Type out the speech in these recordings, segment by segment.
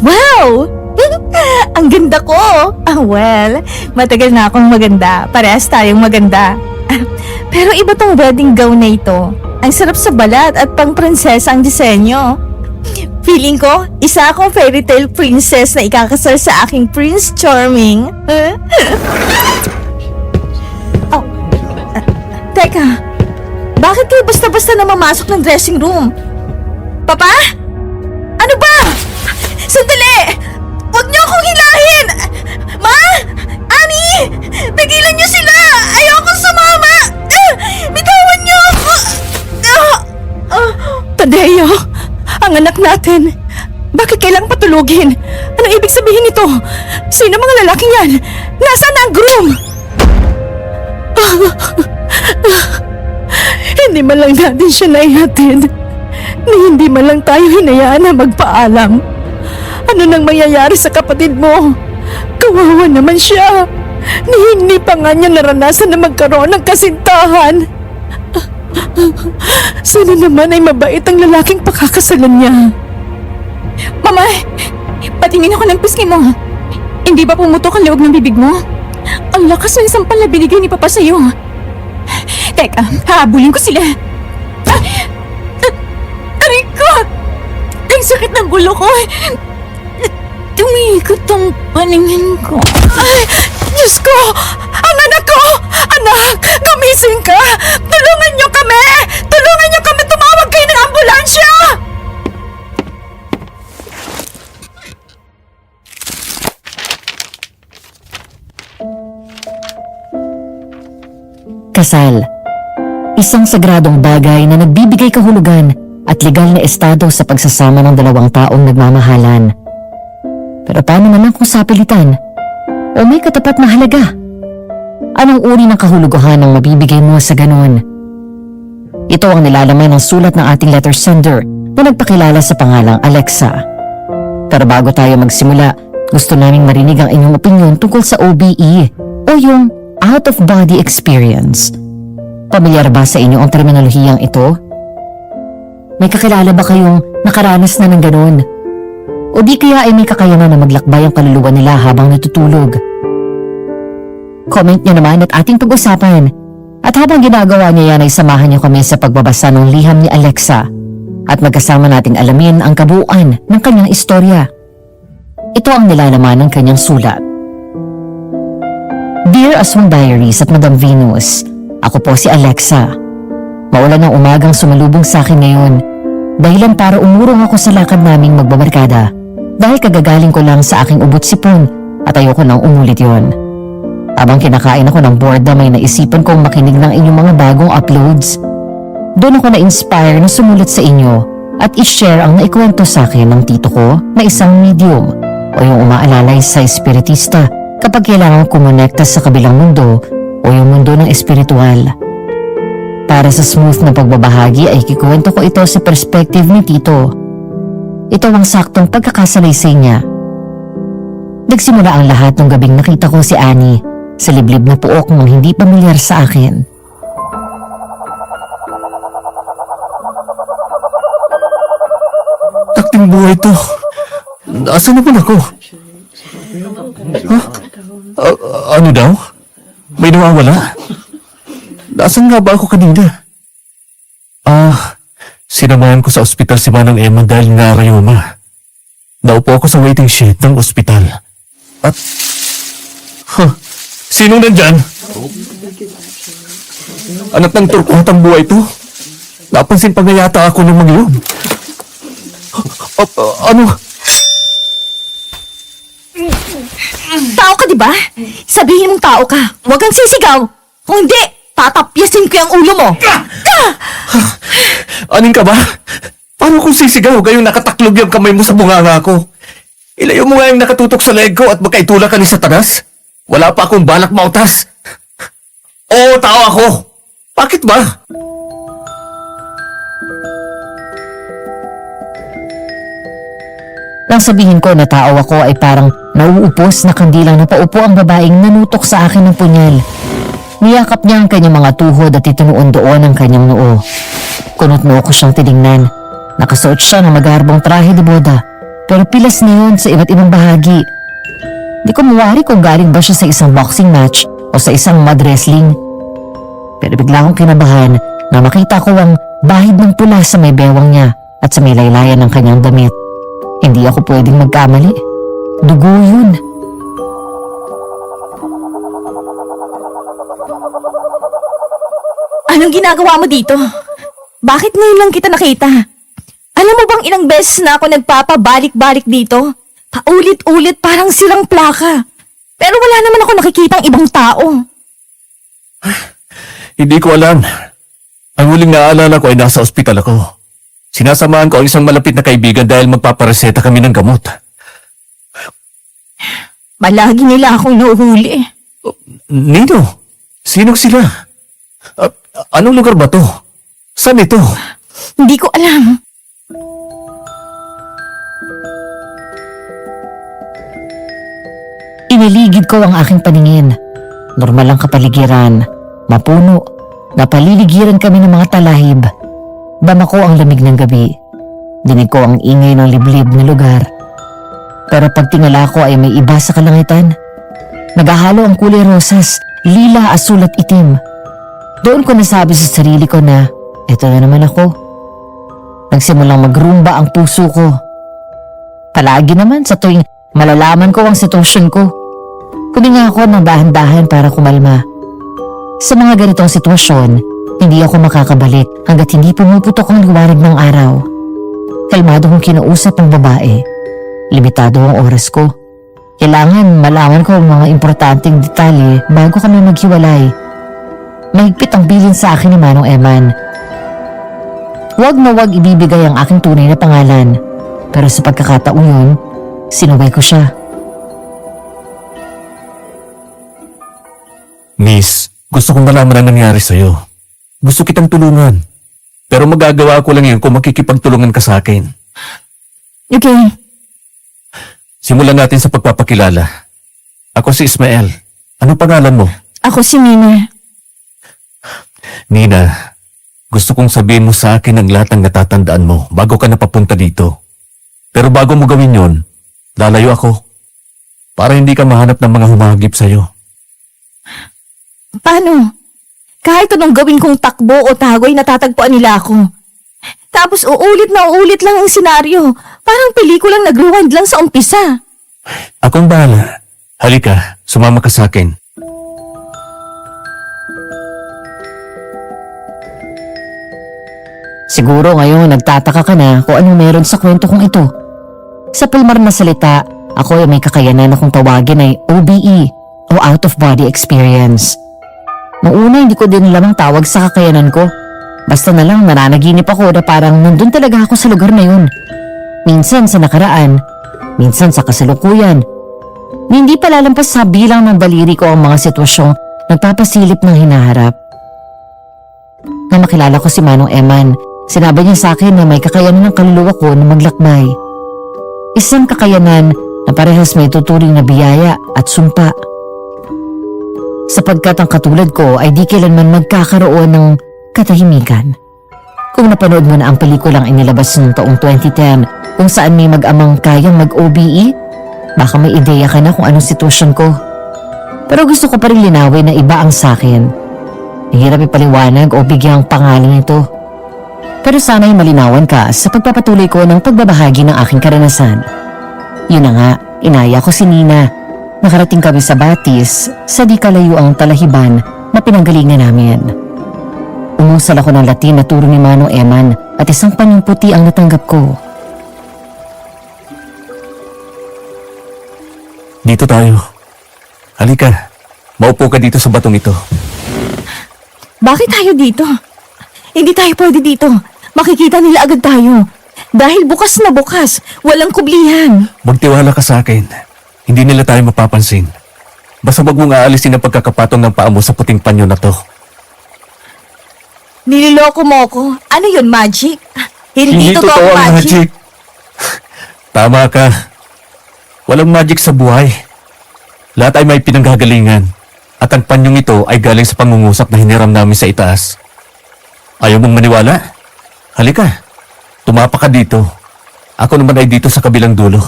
Wow! Ang ganda ko! Well, matagal na akong maganda. Parehas tayong maganda. Pero iba tong wedding gown na ito. Ang sarap sa balat at pang prinsesa ang disenyo. Feeling ko, isa akong fairy tale princess na ikakasal sa aking Prince Charming. Oh, teka, bakit kayo basta-basta na mamasok ng dressing room? Papa? Ano ba? Sandali! Huwag niyo akong hilahin! Ma! Ani! Tigilan niyo sila! Ayoko sumama! Bitawan niyo ako! Tadeo! Ang anak natin! Bakit kailangang patulugin? Anong ibig sabihin nito? Sino mga lalaking yan? Nasaan ang groom? Hindi man lang natin siya naihatid. Ni hindi man lang tayo hinayaan na magpaalam. Ano nang mangyayari sa kapatid mo? Kawawa naman siya. Ni hindi pa nga niya naranasan na magkaroon ng kasintahan. Sana naman ay mabait ang lalaking pakakasalan niya. Mama, patingin ako ng pisngi mo. Hindi ba pumutok ang loob ng bibig mo? Ang lakas ng sampal na binigay ni Papa sa'yo. Teka, hahabulin ko sila. Aray ko! Ang sakit ng ulo ko. Tumiikot ang paningin ko. Ay, Diyos ko! Ang anak ko! Anak, gumising ka! Tulungan niyo kami! Tulungan niyo kami! Tumawag kayo ng ambulansya! Kasal. Isang sagradong bagay na nagbibigay kahulugan at legal na estado sa pagsasama ng dalawang taong nagmamahalan. Pero paano naman kung sapilitan o may katapat na halaga? Anong uri ng kahulugan ang mabibigay mo sa ganon? Ito ang nilalaman ng sulat ng ating letter sender na nagpakilala sa pangalang Alexa. Pero bago tayo magsimula, gusto naming marinig ang inyong opinyon tungkol sa OBE o yung out-of-body experience. Pamilyar ba sa inyo ang terminolohiyang ito? May kakilala ba kayong nakaranas na ng ganon? O di kaya ay may kakayanan na maglakbay ang kaluluwa nila habang natutulog? Comment nyo naman at ating pag-usapan. At habang ginagawa niya yan ay samahan niyo kami sa pagbabasa ng liham ni Alexa at magkasama nating alamin ang kabuuan ng kanyang istorya. Ito ang nilalaman ng kanyang sulat. Dear Aswang Diaries at Madam Venus, ako po si Alexa. Maulan ng umagang sumalubong sa akin ngayon, dahilan para umurong ako sa lakad naming magbabarkada dahil kagagaling ko lang sa aking ubot sipon at ayoko nang umulit yon. Habang kinakain ako ng boredom ay naisipan kong makinig ng inyong mga bagong uploads. Doon ako na-inspire na sumulat sa inyo at i-share ang naikwento sa akin ng tito ko na isang medium o yung umaalalay sa espiritista kapag kailangan kumonekta sa kabilang mundo o yung mundo ng espiritual. Para sa smooth na pagbabahagi ay kikwento ko ito sa perspective ni tito. Ito ang saktong pagkakasalaysay niya. Nagsimula ang lahat nung gabing nakita ko si Annie sa liblib na puok ng hindi pamilyar sa akin. Takting buhay to. Asan naman ako? Ano daw? May nawawala? Nasaan nga ba ako kanina? Sinamahan ko sa ospital si Manang Emma dahil nga rayoma. Naupo ako sa waiting shed ng ospital. At... Sinong nandyan? Anak ng turkuhatang buhay to? Napansin pa nga yata ako ng mga yun. Ano? Tao ka, di ba? Sabihin mong tao ka. Huwag kang sisigaw. Kung hindi, tatapyasin ko yung ulo mo. Aning ka ba? Paano kung sisigaw gayong nakataklob yung kamay mo sa bunganga ko? Ilayo mo nga yung nakatutok sa leg ko at magkaitula ka ni Satanas? Wala pa akong balak mautas. Oo, tao ako. Bakit ba? Nang sabihin ko na tao ako ay parang nauupos na kandilang napaupo ang babaeng nanutok sa akin ng punyal. Niyakap niya ang kanyang mga tuhod at itinuon doon ang kanyang noo. Kunot-noo ko siyang tinignan. Nakasuot siya ng magarbong trahe de boda, pero pilas na yun sa iba't ibang bahagi. Di ko mawari kung galing ba siya sa isang boxing match o sa isang mud wrestling. Pero bigla akong kinabahan na makita ko ang bahid ng pula sa may bewang niya at sa may laylayan ng kanyang damit. Hindi ako pwedeng magkamali. Dugo yun. Anong ginagawa mo dito? Bakit ngayon lang kita nakita? Alam mo bang ilang beses na ako nagpapabalik-balik dito? Paulit-ulit parang silang plaka. Pero wala naman ako nakikitang ibang tao. Hindi ko alam. Ang huling naaalala ko ay nasa ospital ako. Sinasamahan ko ang isang malapit na kaibigan dahil magpapareseta kami ng gamot. Malagi nila akong nahuhuli. Nino, sino sila? Anong lugar ba to? Saan ito? Hindi ko alam. Iniligid ko ang aking paningin. Normal ang kapaligiran. Mapuno. Napaliligiran kami ng mga talahib. Dama ko ang lamig ng gabi. Dinig ko ang ingay ng liblib na lugar. Pero pagtingala ko ay may iba sa kalangitan. Naghahalo ang kulay rosas, lila, asul at itim. Doon ko nasabi sa sarili ko na, eto na naman ako. Nagsimulang magrumba ang puso ko. Palagi naman sa tuwing malalaman ko ang sitwasyon ko. Kuminga ako ng dahan-dahan para kumalma. Sa mga ganitong sitwasyon, hindi ako makakabalik hanggat hindi pumuputok ang liwanag ng araw. Kalmado kong kinausap ang babae. Limitado ang oras ko. Kailangan malaman ko ang mga importanteng detalye bago kami maghiwalay. Mahigpit ang bilin sa akin ni Manong Eman. Huwag na huwag ibibigay ang aking tunay na pangalan. Pero sa pagkakataong yun, sinuway ko siya. Miss, gusto kong malaman ang nangyari sa'yo. Gusto kitang tulungan. Pero magagawa ko lang yun kung makikipagtulungan ka sa akin. Okay. Simulan natin sa pagpapakilala. Ako si Ismael. Anong pangalan mo? Ako si Nina. Nina, gusto kong sabihin mo sa akin ang lahat ng natatandaan mo bago ka napapunta dito. Pero bago mo gawin yon, lalayo ako. Para hindi ka mahanap ng mga humahagip sa'yo. Paano? Kahit anong gawin kong takbo o tagoy, natatagpuan nila ako. Tapos uulit na uulit lang ang senaryo. Parang pelikulang nag-rewind lang sa umpisa. Akong bahala. Halika, sumama ka sa akin. Siguro ngayon nagtataka ka na kung ano meron sa kwento kong ito. Sa pulmar na salita, ako ay may kakayanan akong tawagin ay OBE o Out of Body Experience. Noong una hindi ko din alam ang tawag sa kakayanan ko. Basta na lang nananaginip ako na parang nandun talaga ako sa lugar na yun. Minsan sa nakaraan, minsan sa kasalukuyan. Hindi pa lalampas sa bilang ng daliri ko ang mga sitwasyong nagpapasilip ng hinaharap. Na makilala ko si Manong Eman, sinabi niya sa akin na may kakayanan ng kaluluwa ko na maglakbay. Isang kakayanan na parehas may tuturing na biyaya at sumpa. Sapagkat ang katulad ko ay di kailanman magkakaroon ng katahimikan. Kung napanood mo na ang pelikulang inilabas noong taong 2010 kung saan may mag-amang kayang mag-OBE, baka may ideya ka na kung anong sitwasyon ko. Pero gusto ko pa rin linawin na iba ang sakin. Hirap ipaliwanag o bigyang pangalan ito. Pero sana'y malinawan ka sa pagpapatuloy ko ng pagbabahagi ng aking karanasan. Yun na nga, inaya ko si Nina. Nakarating kami sa Batis sa di kalayo ang talahiban na pinanggalingan namin. Umusal ako ng Latin na turo ni Manong Eman at isang panyong puti ang natanggap ko. Dito tayo. Halika, maupo ka dito sa batong ito. Bakit tayo dito? Hindi tayo pwede dito. Makikita nila agad tayo. Dahil bukas na bukas, walang kublihan. Magtiwala ka sa akin. Hindi nila tayo mapapansin. Basta wag mong aalisin ang pagkakapatong ng paa mo sa puting panyo na to. Nililoko mo ko. Ano yun, magic? Hindi totoo ang magic. Tama ka. Walang magic sa buhay. Lahat ay may pinanggagalingan. At ang panyong ito ay galing sa pangungusap na hiniram namin sa itaas. Ayaw mong maniwala? Halika. Tumapa ka dito. Ako naman ay dito sa kabilang dulo.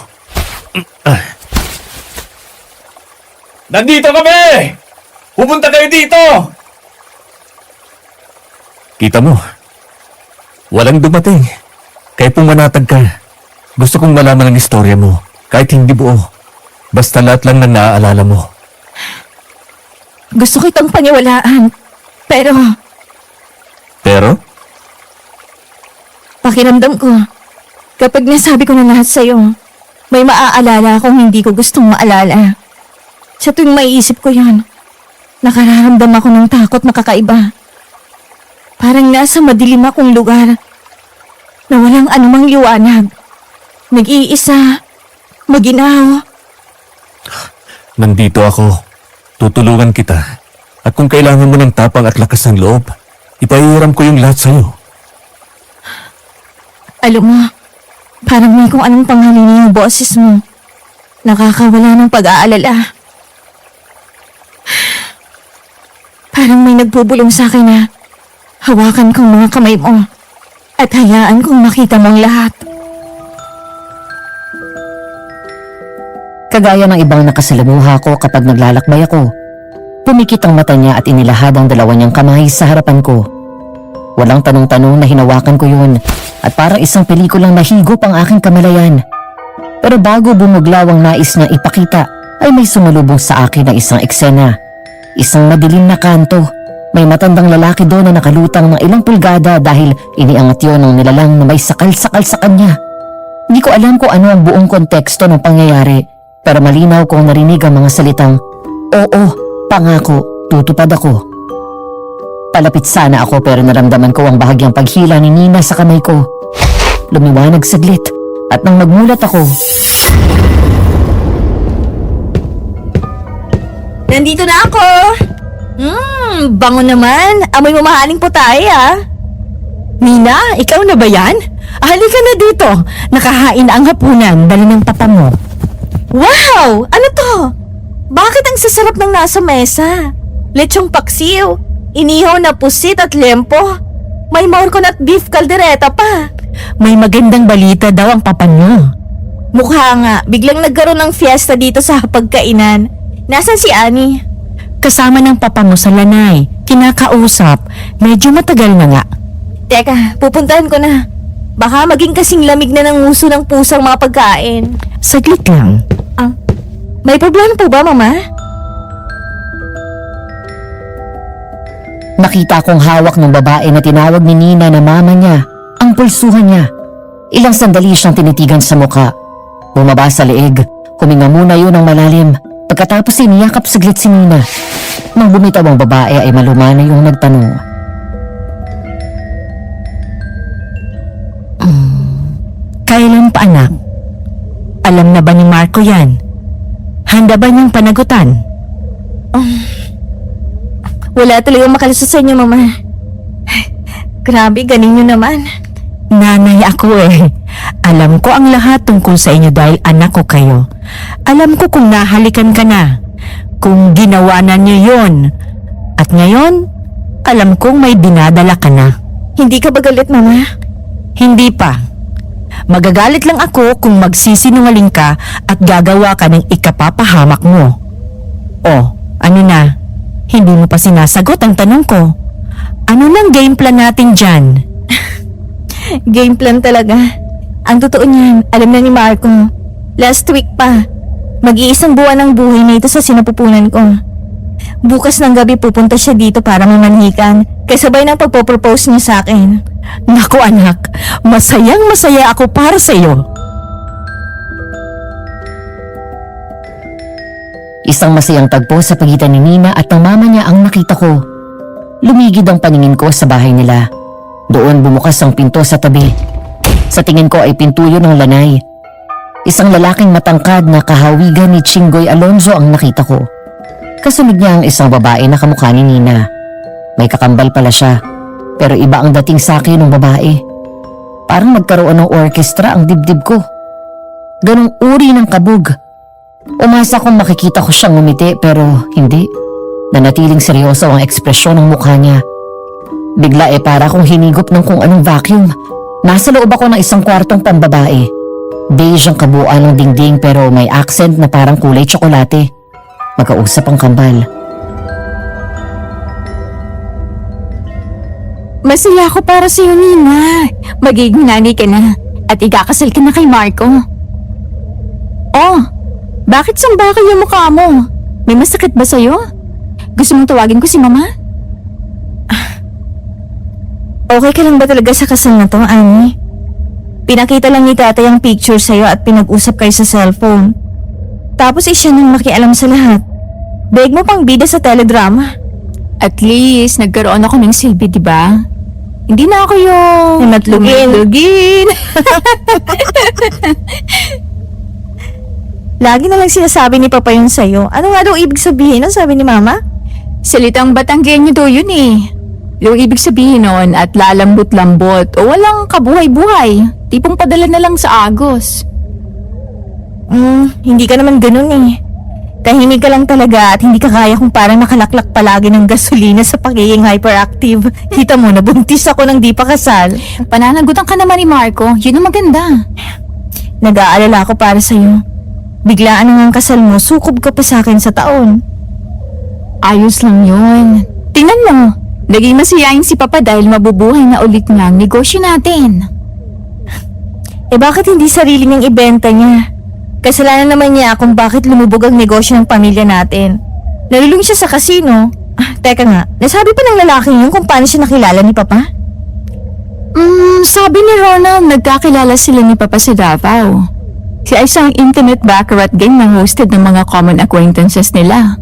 Nandito kami! Pupunta kayo dito! Kita mo, walang dumating. Kaya pumanatag ka. Gusto kong malaman ang istorya mo, kahit hindi buo. Basta lahat lang ng naaalala mo. Gusto kitang paniwalaan. Pero, Pero, pakiramdam ko, kapag nasabi ko na lahat sa'yo, may maaalala akong hindi ko gustong maalala. Sa tuwing maiisip ko yan, nakararamdam ako ng takot na kakaiba. Parang nasa madilim akong lugar na walang anumang liwanag. Nag-iisa, maginaw. nandito ako. Tutulungan kita. At kung kailangan mo ng tapang at lakas ng loob, ipahiram ko yung lahat sa'yo. Alam mo, parang may kung anong panghalinig yung boses mo. Nakakawala ng pag-aalala. Parang may nagbubulong sa akin na hawakan kong mga kamay mo at hayaan kong makita mong lahat. Kagaya ng ibang nakasalamuha ko kapag naglalakbay ako, pumikit ang mata niya at inilahad ang dalawa niyang kamay sa harapan ko. Walang tanong-tanong na hinawakan ko yun at parang isang pelikulang nahigop ang aking kamalayan. Pero bago bumuglaw ang nais niyang ipakita, ay may sumalubong sa akin na isang eksena. Isang madilim na kanto. May matandang lalaki doon na nakalutang ng ilang pulgada dahil iniangat yun ng nilalang na may sakal-sakal sa kanya. Hindi ko alam kung ano ang buong konteksto ng pangyayari, pero malinaw kong narinig ang mga salitang, "Oo, pangako, tutupad ako." Palapit sana ako pero naramdaman ko ang bahagyang paghila ni Nina sa kamay ko. Lumiwanag saglit at nang magmulat ako, Nandito na ako! Bango naman. Amoy mamahaling putahe ah. Nina, ikaw na ba yan? Halika na dito. Nakahain na ang hapunan. Dali ng papa mo. Wow! Ano to? Bakit ang sasarap ng nasa mesa? Lechong paksiw, inihaw na pusit at lempo. May morcon at beef caldereta pa. May magandang balita daw ang papa niyo. Mukha nga, biglang nagkaroon ng fiesta dito sa hapagkainan. Nasaan si Annie? Kasama ng papa mo sa lanay. Kinakausap. Medyo matagal na nga. Teka, pupuntahan ko na. Baka maging kasing lamig na ng uso ng pusang mga pagkain. Saglit lang. May problema po ba, Mama? nakita kong hawak ng babae na tinawag ni Nina na mama niya, ang pulsuhan niya. Ilang sandali siyang tinitigan sa mukha. Bumaba sa leeg, huminga muna yun ng malalim. Pagkatapos iniyakap saglit si Nina. Nang bumitaw ang babae ay maluma na yung nagtanong. Kailan pa anak? Alam na ba ni Marco yan? Handa ba niyang panagutan? Wala talagang makalusot sa inyo, Mama. Grabe, galing nyo naman. Nanay ako eh. Alam ko ang lahat tungkol sa inyo dahil anak ko kayo. Alam ko kung nahalikan ka na. Kung ginawa na niyo yon. At ngayon, alam kong may dinadala ka na. Hindi ka ba galit, Mama? Hindi pa. Magagalit lang ako kung magsisinungaling ka at gagawa ka ng ikapapahamak mo. Oh, ano na? Hindi mo pa sinasagot ang tanong ko. Ano lang game plan natin dyan? Game plan talaga. Ang totoo niyan, alam na ni Marco. Last week pa. Mag-iisang buwan ang buhay na ito sa sinapupunan ko. Bukas ng gabi pupunta siya dito para mamanhikan. Kasabay ng pagpopropose niya sa akin. Naku anak, masayang masaya ako para sa iyo. Isang masayang tagpo sa pagitan ni Nina at ng mama niya ang nakita ko. Lumigid ang paningin ko sa bahay nila. Doon bumukas ang pinto sa tabi. Sa tingin ko ay pintuyo ng lanay. Isang lalaking matangkad na kahawigan ni Chingoy Alonzo ang nakita ko. Kasunod niya ang isang babae na kamukha ni Nina. May kakambal pala siya, pero iba ang dating sa akin ng babae. Parang magkaroon ng orkestra ang dibdib ko. Ganong uri ng kabog. Umasa kong makikita ko siyang ngumiti pero hindi. Nanatiling seryoso ang ekspresyon ng mukha niya. Bigla para akong hinigop ng kung anong vacuum. Nasa loob ako ng isang kwartong pambabae. Beige ang kabuuan ng dingding pero may accent na parang kulay tsokolate. Magkausap ang kambal. Masaya ako para sa'yo, Nina. Magiging nanay ka na at ikakasal ka na kay Marco. Oh, bakit sambakal yung mukha mo? May masakit ba sa'yo? Gusto mong tawagin ko si Mama? Okay ka lang ba talaga sa kasal na to, Annie? Pinakita lang ni tatay ang picture sa'yo at pinag-usap kayo sa cellphone. Tapos siya nang makialam sa lahat. Beg mo pang bida sa teledrama. At least, nagkaroon ako ng silbi, di ba? Hindi na ako yung... Namatlugin. Lagi na lang sinasabi ni Papa yun sa'yo. Ano nga daw ibig sabihin nun, sabi ni Mama? Salitang Batanggenyo daw yun eh. Yung ibig sabihin nun at lalambot-lambot o walang kabuhay-buhay. Tipong padala na lang sa agos. Hindi ka naman ganun eh. Tahimik ka lang talaga at hindi ka kaya kung parang nakalaklak palagi ng gasolina sa pagiging hyperactive. Kita mo, nabuntis ako nang di pa kasal. Pananagutan ka naman ni Marco. Yun ang maganda. Nag-aalala ako para sa'yo. Biglaan ang kasal mo, sukob ka pa sa akin sa taon. Ayos lang yun. Tingnan mo, naging masiyahin si Papa dahil mabubuhay na ulit nga ang negosyo natin. Eh bakit hindi sarili niyang ibenta niya? Kasalanan naman niya kung bakit lumubog ang negosyo ng pamilya natin. Nalulung siya sa kasino. Teka nga, nasabi pa ng lalaking yun kung paano siya nakilala ni Papa? Sabi ni Ronald, nagkakilala sila ni Papa sa Davao. Siya ay isang intimate baccarat game na hosted ng mga common acquaintances nila.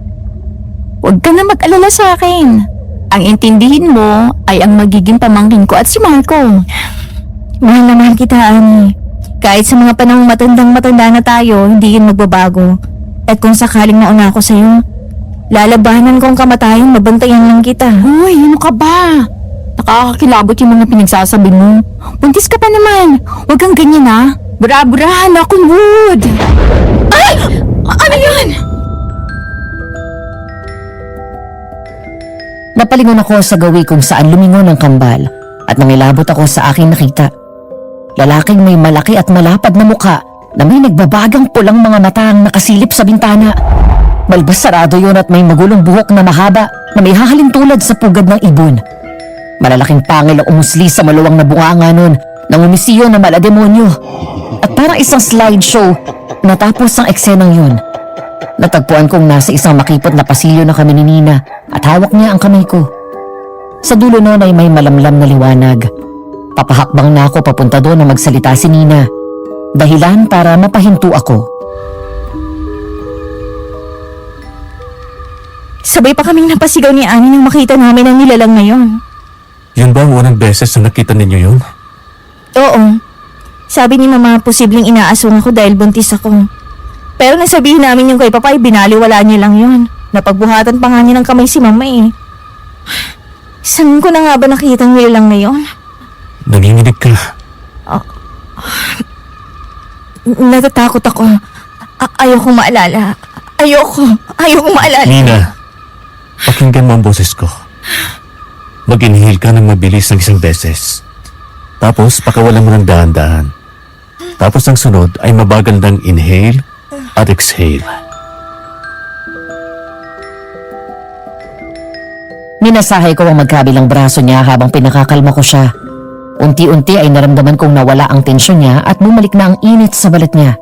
Huwag ka na mag-alala sa akin. Ang intindihin mo ay ang magiging pamangkin ko at si Marco. Mahal na mahal kita, Annie. Kahit sa mga panahong matandang-matanda na tayo, hindi yun magbabago. At kung sakaling mauna ako sa'yo, lalabanan kong kamatayan, mabantayan lang kita. Uy, ano ka ba? Nakakakilabot yung mga pinagsasabi mo. Buntis ka pa naman. Huwag kang ganyan ha. Bra-brahan akong wood. Ay! Ano yun? Napalingon ako sa gawi kung saan lumingon ang kambal at nangilabot ako sa aking nakita. Lalaking may malaki at malapad na mukha na may nagbabagang pulang mga mata ang nakasilip sa bintana. Balbas sarado yun at may magulong buhok na mahaba na may hahalintulad sa pugad ng ibon. Malalaking pangil ang umusli sa maluwang na bunganga nun ng umisiyo na malademonyo. At parang isang slideshow natapos ang eksenang yun. Natagpuan kong nasa isang makipot na pasilyo na kami ni Nina at hawak niya ang kamay ko. Sa dulo nun ay may malamlam na liwanag. Papahakbang na ako papunta doon na magsalita si Nina. Dahilan para mapahinto ako. Sabay pa kaming napasigaw ni Annie nang makita namin ang nilalang na yun. Yun ba ang unang beses na nakita ninyo yun? Oo. Sabi ni Mama, posibleng inaaswang ako dahil buntis ako. Pero nasabihin namin yung kay Papa ay binaliwala niya lang yun. Napagbuhatan pa nga niya ng kamay si Mama eh. Saan ko na nga ba nakita ang nilalang na yun? Nanginginig ka. Natatakot ako. Ayokong maalala. Ayokong maalala. Nina, pakinggan mo ang boses ko. Mag-inhale ka ng mabilis ng isang beses. Tapos pakawalan mo ng dahan-dahan. Tapos ang sunod ay mabagal ng inhale at exhale. Minasahay ko ang magkabilang braso niya habang pinakakalma ko siya. Unti-unti ay naramdaman kong nawala ang tensyon niya at bumalik na ang init sa balat niya.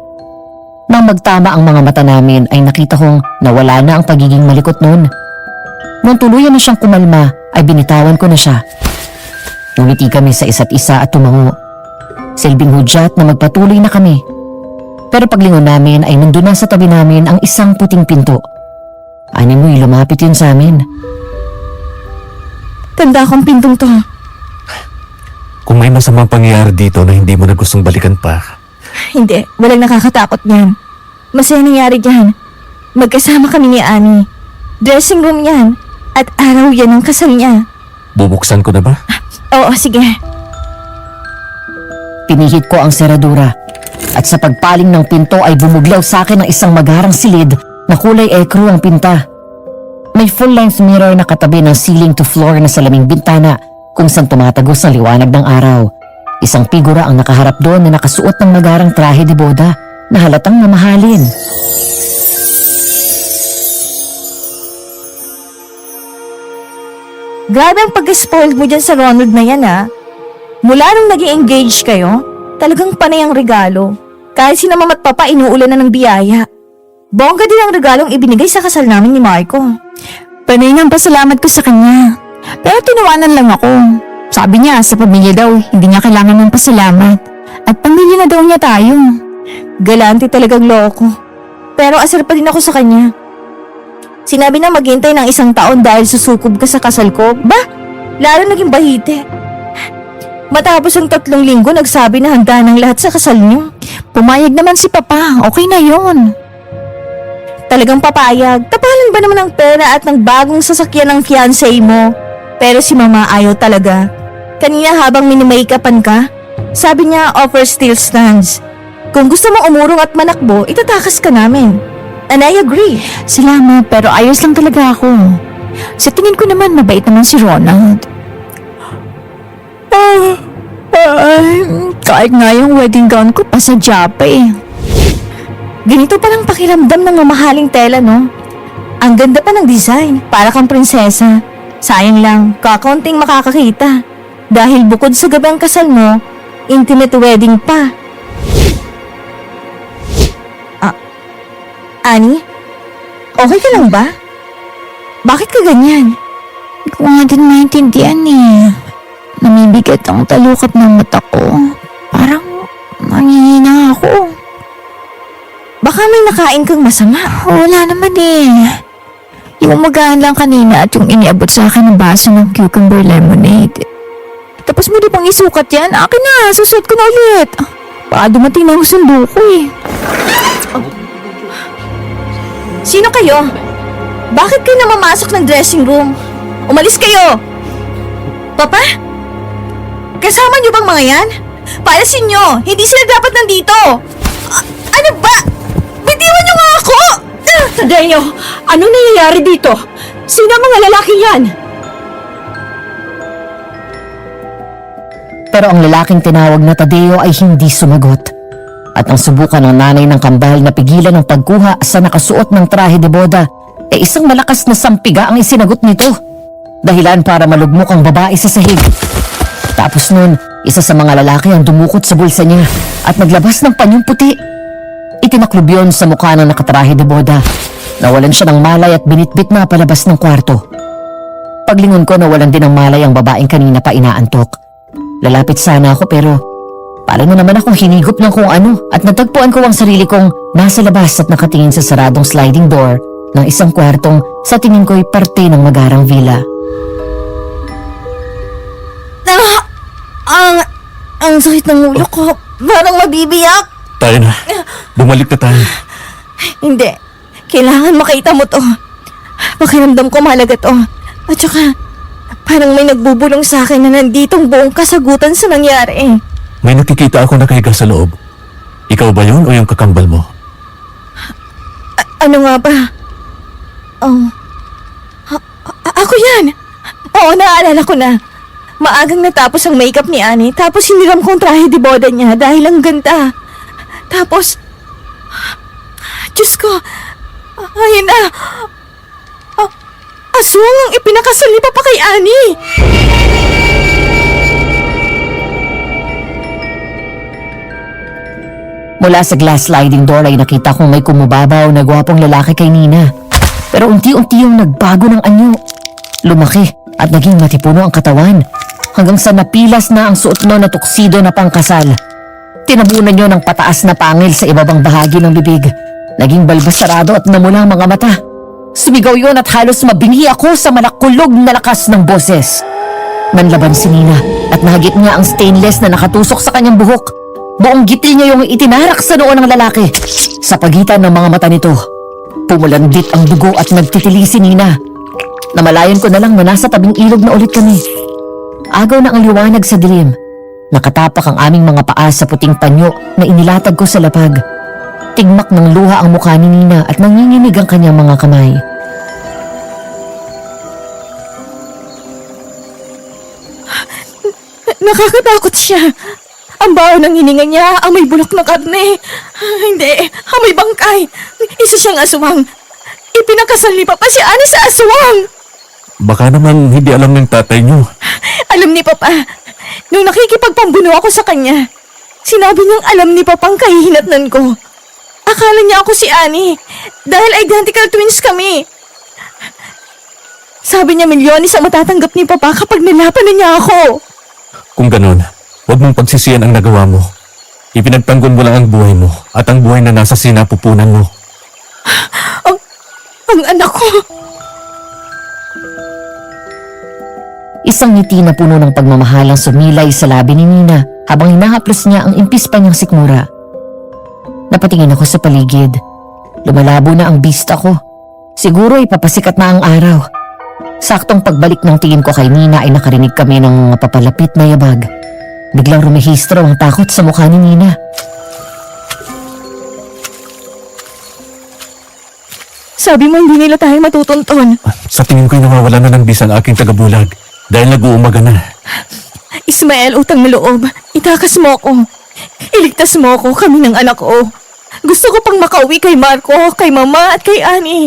Nang magtama ang mga mata namin ay nakita kong nawala na ang pagiging malikot noon. Nung tuluyan na siyang kumalma ay binitawan ko na siya. Ngumiti kami sa isa't isa at tumango. Silbing hudyat na magpatuloy na kami. Pero paglingon namin ay nandun na sa tabi namin ang isang puting pinto. Animoy lumapit yun sa amin. Tanda akong pintong to. Kung may masamang pangyayari dito na hindi mo na gustong balikan pa, Hindi, walang nakakatakot niyan. Masaya nangyari dyan. Magkasama kami ni Annie. Dressing room yan. At araw yan ang kasal niya. bubuksan ko na ba? Oo, sige. Pinihit ko ang seradura at sa pagpaling ng pinto ay bumuglaw sa akin ang isang magarang silid na kulay ekru ang pinta. May full-length mirror na katabi ng ceiling to floor na salaming bintana kung saan tumatagos ang liwanag ng araw. Isang figura ang nakaharap doon na nakasuot ng magarang trahe de boda na halatang mamahalin. Grabe ang pag-spoiled mo dyan sa Ronald na yan, ha? Mula nung naging engaged kayo, talagang panay ang regalo. Kahit si mama at papa inuulan na ng biyaya. Bongga din ang regalong ibinigay sa kasal namin ni Marco. Panay ng pasalamat ko sa kanya. Pero tinawanan lang ako. Sabi niya sa pamilya daw, hindi niya kailangan ng pasalamat. At pamilya na daw niya tayo. Galante talagang loko. Pero asar pa din ako sa kanya. Sinabi na maghintay ng 1 taon dahil susukob ka sa kasal ko. Ba? Lalo naging bahite. Matapos ang 3 linggo, nagsabi na handa ng lahat sa kasal niyo. Pumayag naman si Papa, okay na yon. Talagang papayag. Tapalan ba naman ng pera at ng bagong sasakyan ng fiancé mo? Pero si Mama ayaw talaga. Kanina habang minimakeupan ka, sabi niya offer still stands. Kung gusto mo umurong at manakbo, itatakas ka namin. And I agree. Salamat, pero ayos lang talaga ako. Sa tingin ko naman, mabait naman si Ronald. Kahit nga yung wedding gown ko pasadya pa eh. Ganito palang pakiramdam ng mamahaling tela, no? Ang ganda pa ng design, para kang prinsesa. Sayang lang, kakaunting makakakita. Dahil bukod sa gabi ang kasal mo, intimate wedding pa. Ani? Okay ka lang ba? Bakit ka ganyan? Hindi ko nga din maintindihan eh. Namibigat ang talukap ng mata ko. Parang nangihina ako. Baka may nakain kang masama. Wala naman eh. Yung magaan lang kanina at yung iniabot sa akin ng baso ng cucumber lemonade. Tapos mo di bang isukat yan? Akin na, susuot ko na ulit. Baka dumating na yung sundo ko eh. Sino kayo? Bakit kayo namamasok ng dressing room? Umalis kayo! Papa? Kasama niyo bang mga yan? Paalasin niyo! Hindi sila dapat nandito! Ano ba? Bitiwan niyo nga ako! Tadeo, anong nangyayari dito? Sino ang mga lalaki yan? Pero ang lalaking tinawag na Tadeo ay hindi sumagot. At ang subukan ng nanay ng kambal na pigilan ang pagkuha sa nakasuot ng trahe de boda ay isang malakas na sampiga ang isinagot nito. Dahilan para malugmok ang babae sa sahig. Tapos nun, isa sa mga lalaki ang dumukot sa bulsa niya at naglabas ng panyong puti. Itinaklob yun sa mukha ng nakatrahe de boda. Nawalan siya ng malay at binitbit na palabas ng kwarto. Paglingon ko, nawalan din ng malay ang babaeng kanina pa inaantok. Lalapit sana ako pero para na naman akong hinigop ng kung ano at natagpuan ko ang sarili kong nasa labas at nakatingin sa saradong sliding door ng isang kwartong sa tingin ko'y parte ng magarang villa. Ang sakit ng ulo ko. Parang mabibiyak. Tayo na. Bumalik na tayo. Hindi. Kailangan makita mo to. Pakiramdam ko mahalaga to. At saka, parang may nagbubulong sa akin na nanditong buong kasagutan sa nangyari. May nakikita ako nakahiga sa loob. Ikaw ba yun o yung kakambal mo? Ano nga ba? Oh. Ako yan! Oo, naaalala ko na. Maagang natapos ang makeup ni Annie, tapos hiniram kong trahe de boda niya dahil ang ganda. Tapos, Diyos ko, ayun na. Aswang ang ipinakasal ni Papa kay Annie. Mula sa glass sliding door ay nakita kong may kumubabaw na gwapong lalaki kay Nina. Pero unti-unti yung nagbago ng anyo. Lumaki at naging matipuno ang katawan. Hanggang sa napilas na ang suot no na tuksido na pangkasal. Tinabunan niyo ng pataas na pangil sa ibabang bahagi ng bibig. Naging balbas sarado at namula ang mga mata. Sumigaw yun at halos mabingi ako sa malakulog na lakas ng boses. Nanlaban si Nina at nahagip niya ang stainless na nakatusok sa kanyang buhok. Buong giti niya yung itinarak sa noo ng lalaki. Sa pagitan ng mga mata nito, pumulandit ang dugo at nagtitili si Nina. Namalayan ko na lang na nasa tabing ilog na ulit kami. Agaw na ang liwanag sa dilim. Nakatapak ang aming mga paa sa puting panyo na inilatag ko sa lapag. Tigmak ng luha ang mukha ni Nina at nanginginig ang kanyang mga kamay. Nakakatakot siya. Ang baho ng hininga niya, amoy bulok na karne. Hindi, amoy bangkay. Isa siyang aswang. Ipinakasal ni Papa si Ani sa aswang. Baka naman hindi alam ng tatay niyo. Alam ni Papa, nung nakikipagpambuno ako sa kanya, sinabi niyang alam ni Papa ang kahihinatnan ko. Akala niya ako si Ani, dahil identical twins kami. Sabi niya milyones ang matatanggap ni Papa kapag nilapan na niya ako. Kung ganon, huwag mong pagsisiyan ang nagawa mo. Ipinagtanggol mo lang ang buhay mo at ang buhay na nasa sinapupunan mo. Ang anak ko. Isang ngiti na puno ng pagmamahal ang sumilay sa labi ni Nina habang hinahaplos niya ang impis pa niyang sikmura. Napatingin ako sa paligid. Lumalabo na ang bista ko. Siguro ipapasikat na ang araw. Saktong pagbalik ng tingin ko kay Nina ay nakarinig kami ng papalapit na yabag. Biglang rumehistro ang takot sa mukha ni Nina. Sabi mo hindi nila tayo matutunton. Sa tingin ko'y nawawala na ng bis ang aking tagabulag dahil nag-uumaga na. Ismael, utang na loob. Itakas mo ako. Iligtas mo ako, kami ng anak ko. Gusto ko pang makauwi kay Marco, kay Mama at kay Ani.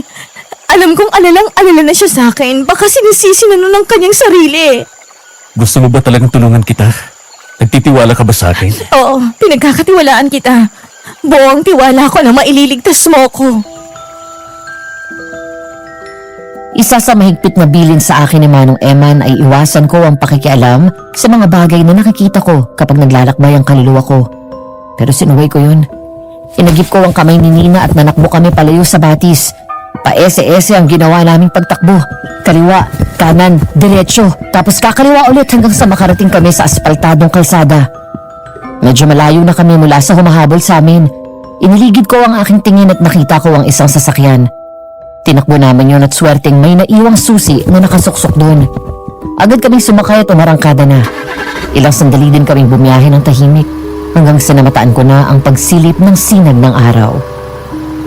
Alam kong alalang-alala na siya sa akin. Baka sinisisi na nun ng kanyang sarili. Gusto mo ba talagang tulungan kita? Nagtitiwala ka ba sa akin? Oo, pinagkakatiwalaan kita. Buong tiwala ko na maililigtas mo ako. Isa sa mahigpit na bilin sa akin ni Manong Eman ay iwasan ko ang pakikialam sa mga bagay na nakikita ko kapag naglalakbay ang kaluluwa ko. Pero sinuway ko yun. Inagip ko ang kamay ni Nina at nanakbo kami palayo sa batis. Pa-ese-ese ang ginawa naming pagtakbo. Kaliwa, kanan, diretsyo, tapos kakaliwa ulit hanggang sa makarating kami sa asfaltadong kalsada. Medyo malayo na kami mula sa humahabol sa amin. Iniligid ko ang aking tingin at nakita ko ang isang sasakyan. Tinakbo namin yun at swerteng may naiwang susi na nakasuksok doon. Agad kaming sumakay at umarangkada na. Ilang sandali din kaming bumiyahe ng tahimik hanggang sa namataan ko na ang pagsilip ng sinag ng araw.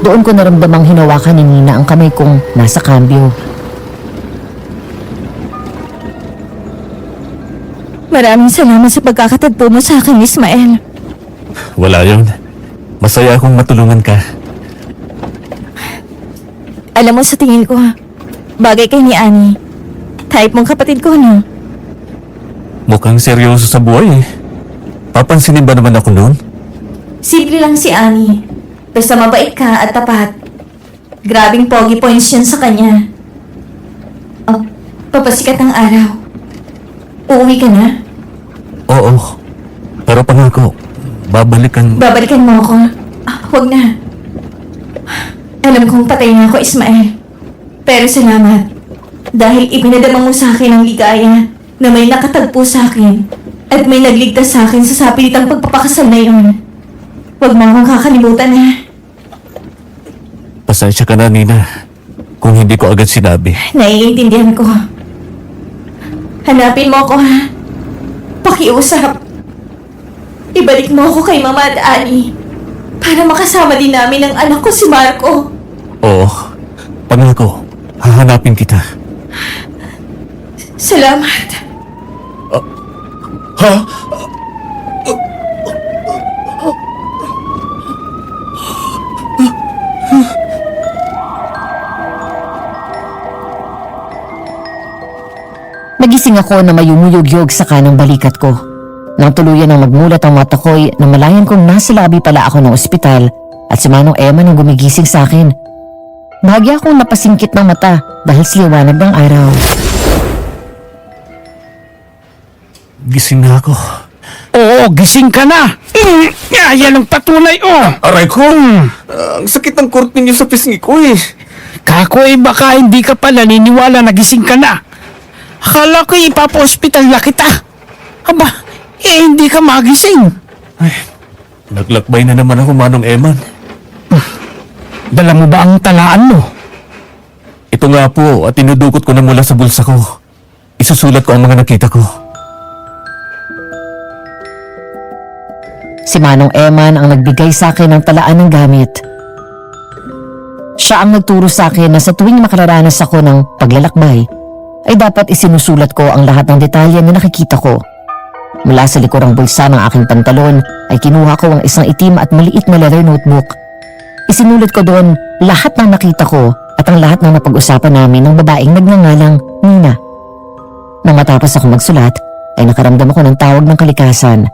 Doon ko naramdamang hinawakan ni Nina ang kamay kong nasa kambyo. Maraming salamat sa pagkakatagpo mo sa akin, Ismael. Wala yun. Masaya akong matulungan ka. Alam mo, sa tingin ko, bagay kay ni Ani. Type mong kapatid ko, no? Mukhang seryoso sa buhay eh. Papansinin ba naman ako noon? Simple lang si Ani. Basta mabait ka at tapat. Grabing pogi points yun sa kanya. Oh, papasikat ang araw. Uuwi ka na? Oo. Pero pangako, babalikan... Babalikan mo ako. Huwag na. Alam kong patay na ako, Ismael. Pero salamat. Dahil ipinadama mo sa akin ang ligaya na may nakatagpo sa akin at may nagligtas sa akin sa sapilitang pagpapakasal na yun. Huwag mo akong kakalimutan, ha? Pasensya ka na, Nina. Kung hindi ko agad sinabi. Naiintindihan ko. Hanapin mo ako, ha? Pakiusap. Ibalik mo ako kay Mama at Ani para makasama din namin ang anak ko si Marco. Oo. Pangako, hahanapin kita. Salamat. Ha? Nagising ako na mayumuyog-yog sa kanang balikat ko. Nang tuluyan ang magmulat ang mata ko'y namalayan kong nasa labi pala ako ng ospital at si Manong Eman ang gumigising sa akin. Bahagya akong napasingkit ng mata dahil sa liwanag ng araw. Gising na ako. Oo, gising ka na. Yan ang patunay, oh. Aray ko! Ang sakit ng kurot ninyo sa pisngi ko eh. Kako baka hindi ka pa naniniwala na gising ka na. Akala ko ipapa-hospital na kita. Aba, hindi ka magising. Naglakbay na naman ako, Manong Eman. Dala mo ba ang talaan mo? Ito nga po at tinudukot ko na mula sa bulsa ko. Isusulat ko ang mga nakita ko. Si Manong Eman ang nagbigay sa akin ng talaan ng gamit. Siya ang nagturo sa akin na sa tuwing makararanas ako ng paglalakbay, ay dapat isinusulat ko ang lahat ng detalye na nakikita ko. Mula sa likurang bulsa ng aking pantalon ay kinuha ko ang isang itim at maliit na leather notebook. Isinulat ko doon lahat ng nakita ko at ang lahat ng napag-usapan namin ng babaeng nagngangalang Nina. Nang matapos ako magsulat, ay nakaramdam ako ng tawag ng kalikasan.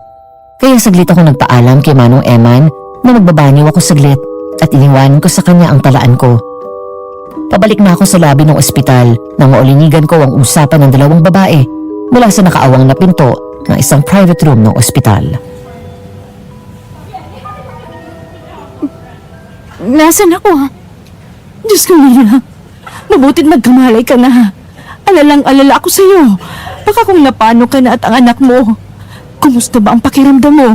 Kaya saglit ako nagpaalam kay Manong Eman na magbabanyo ako saglit at iniwanan ko sa kanya ang talaan ko. Pabalik na ako sa labi ng ospital nang maulinigan ko ang usapan ng dalawang babae mula sa nakaawang na pinto ng isang private room ng ospital. Nasaan ako? Diyos ko, Nina. Mabutit magkamalay ka na. Alalang-alala ako sa'yo. Baka kung napano ka na at ang anak mo. Kumusta ba ang pakiramdam mo?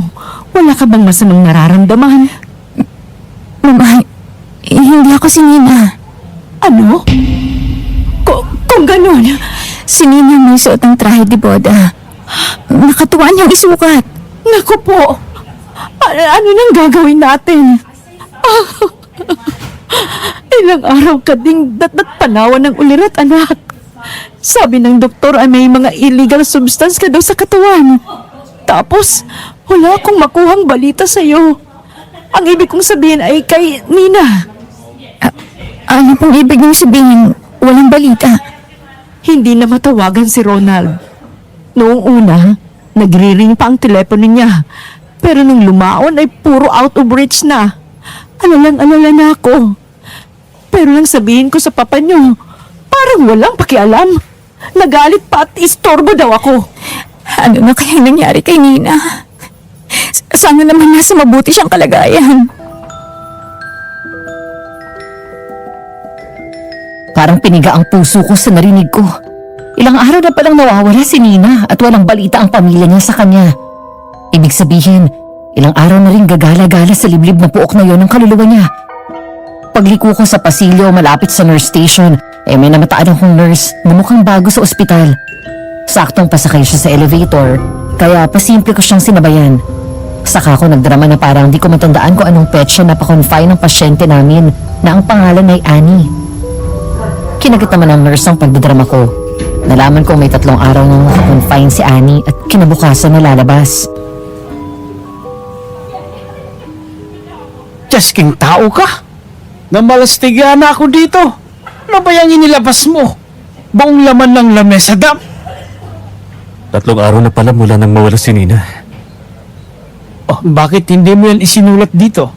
Wala ka bang masamang nararamdaman? Mama, hindi ako si Nina. Ano? Kung ganun, Si Nina may suot ng trahe de boda. Nakatuwa niyang isukat. naku po. Ano nang gagawin natin? Ilang araw ka ding panawan ng ulirat, anak. Sabi ng doktor ay may mga illegal substance ka daw sa katawan. Tapos, wala akong makuhang balita sa'yo. Ang ibig kong sabihin ay kay Nina. Ano pong ibig niyong sabihin? Walang balita. Hindi na matawagan si Ronald. Noong una, nagri-ring pa ang telepono niya. Pero nung lumaon ay puro out of reach na. Alalang-alala na ako. Pero nang sabihin ko sa papa niyo, parang walang pakialam. Nagalit pa at istorbo daw ako. Ano na kayang nangyari kay Nina? Sana naman nasa mabuti siyang kalagayan. Parang piniga ang puso ko sa narinig ko. Ilang araw na palang nawawala si Nina at walang balita ang pamilya niya sa kanya. Ibig sabihin, ilang araw na rin gagala-gala sa liblib na puok na yon ng kaluluwa niya. Pagliko ko sa pasilyo malapit sa nurse station, may namataan akong nurse na mukhang bago sa ospital. Saktong pasakay siya sa elevator, kaya pasimple ko siyang sinabayan. Saka ako nagdrama na parang di ko matandaan kung anong petsa na pa-confine ng pasyente namin na ang pangalan ay Annie. Kinagat naman ng nurse ang pagdadrama ko. Nalaman kong may 3 araw nang nakakonfine si Annie at kinabukasan na lalabas. Jasking tao ka? Namalastigaan na ako dito. Ano ba yung inilabas mo? Buong laman ng lamesa dam. 3 araw na pala mula nang mawala si Nina. Oh, bakit hindi mo yan isinulat dito?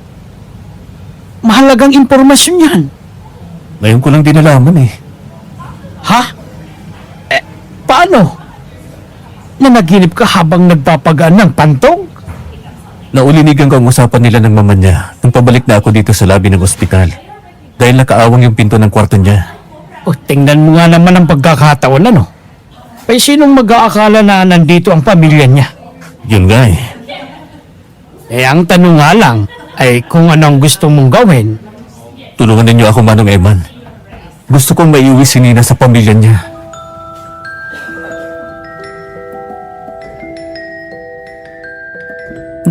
Mahalagang impormasyon yan. Ngayon ko lang din nalaman eh. Ha? Paano? Nanaginip ka habang nagpapagaan ng pantong? Naulinigan ko ang usapan nila ng mama niya nung pabalik na ako dito sa labi ng ospital. Dahil nakaawang yung pinto ng kwarto niya. O, tingnan mo nga naman ang pagkakataon, ano? Ay, sinong mag-aakala na nandito ang pamilya niya? Yun nga eh. Ang tanong nga lang ay kung anong gusto mong gawin. Tulungan ninyo ako, Manong Eman. Gusto kong maiuwi si Nina sa pamilya niya.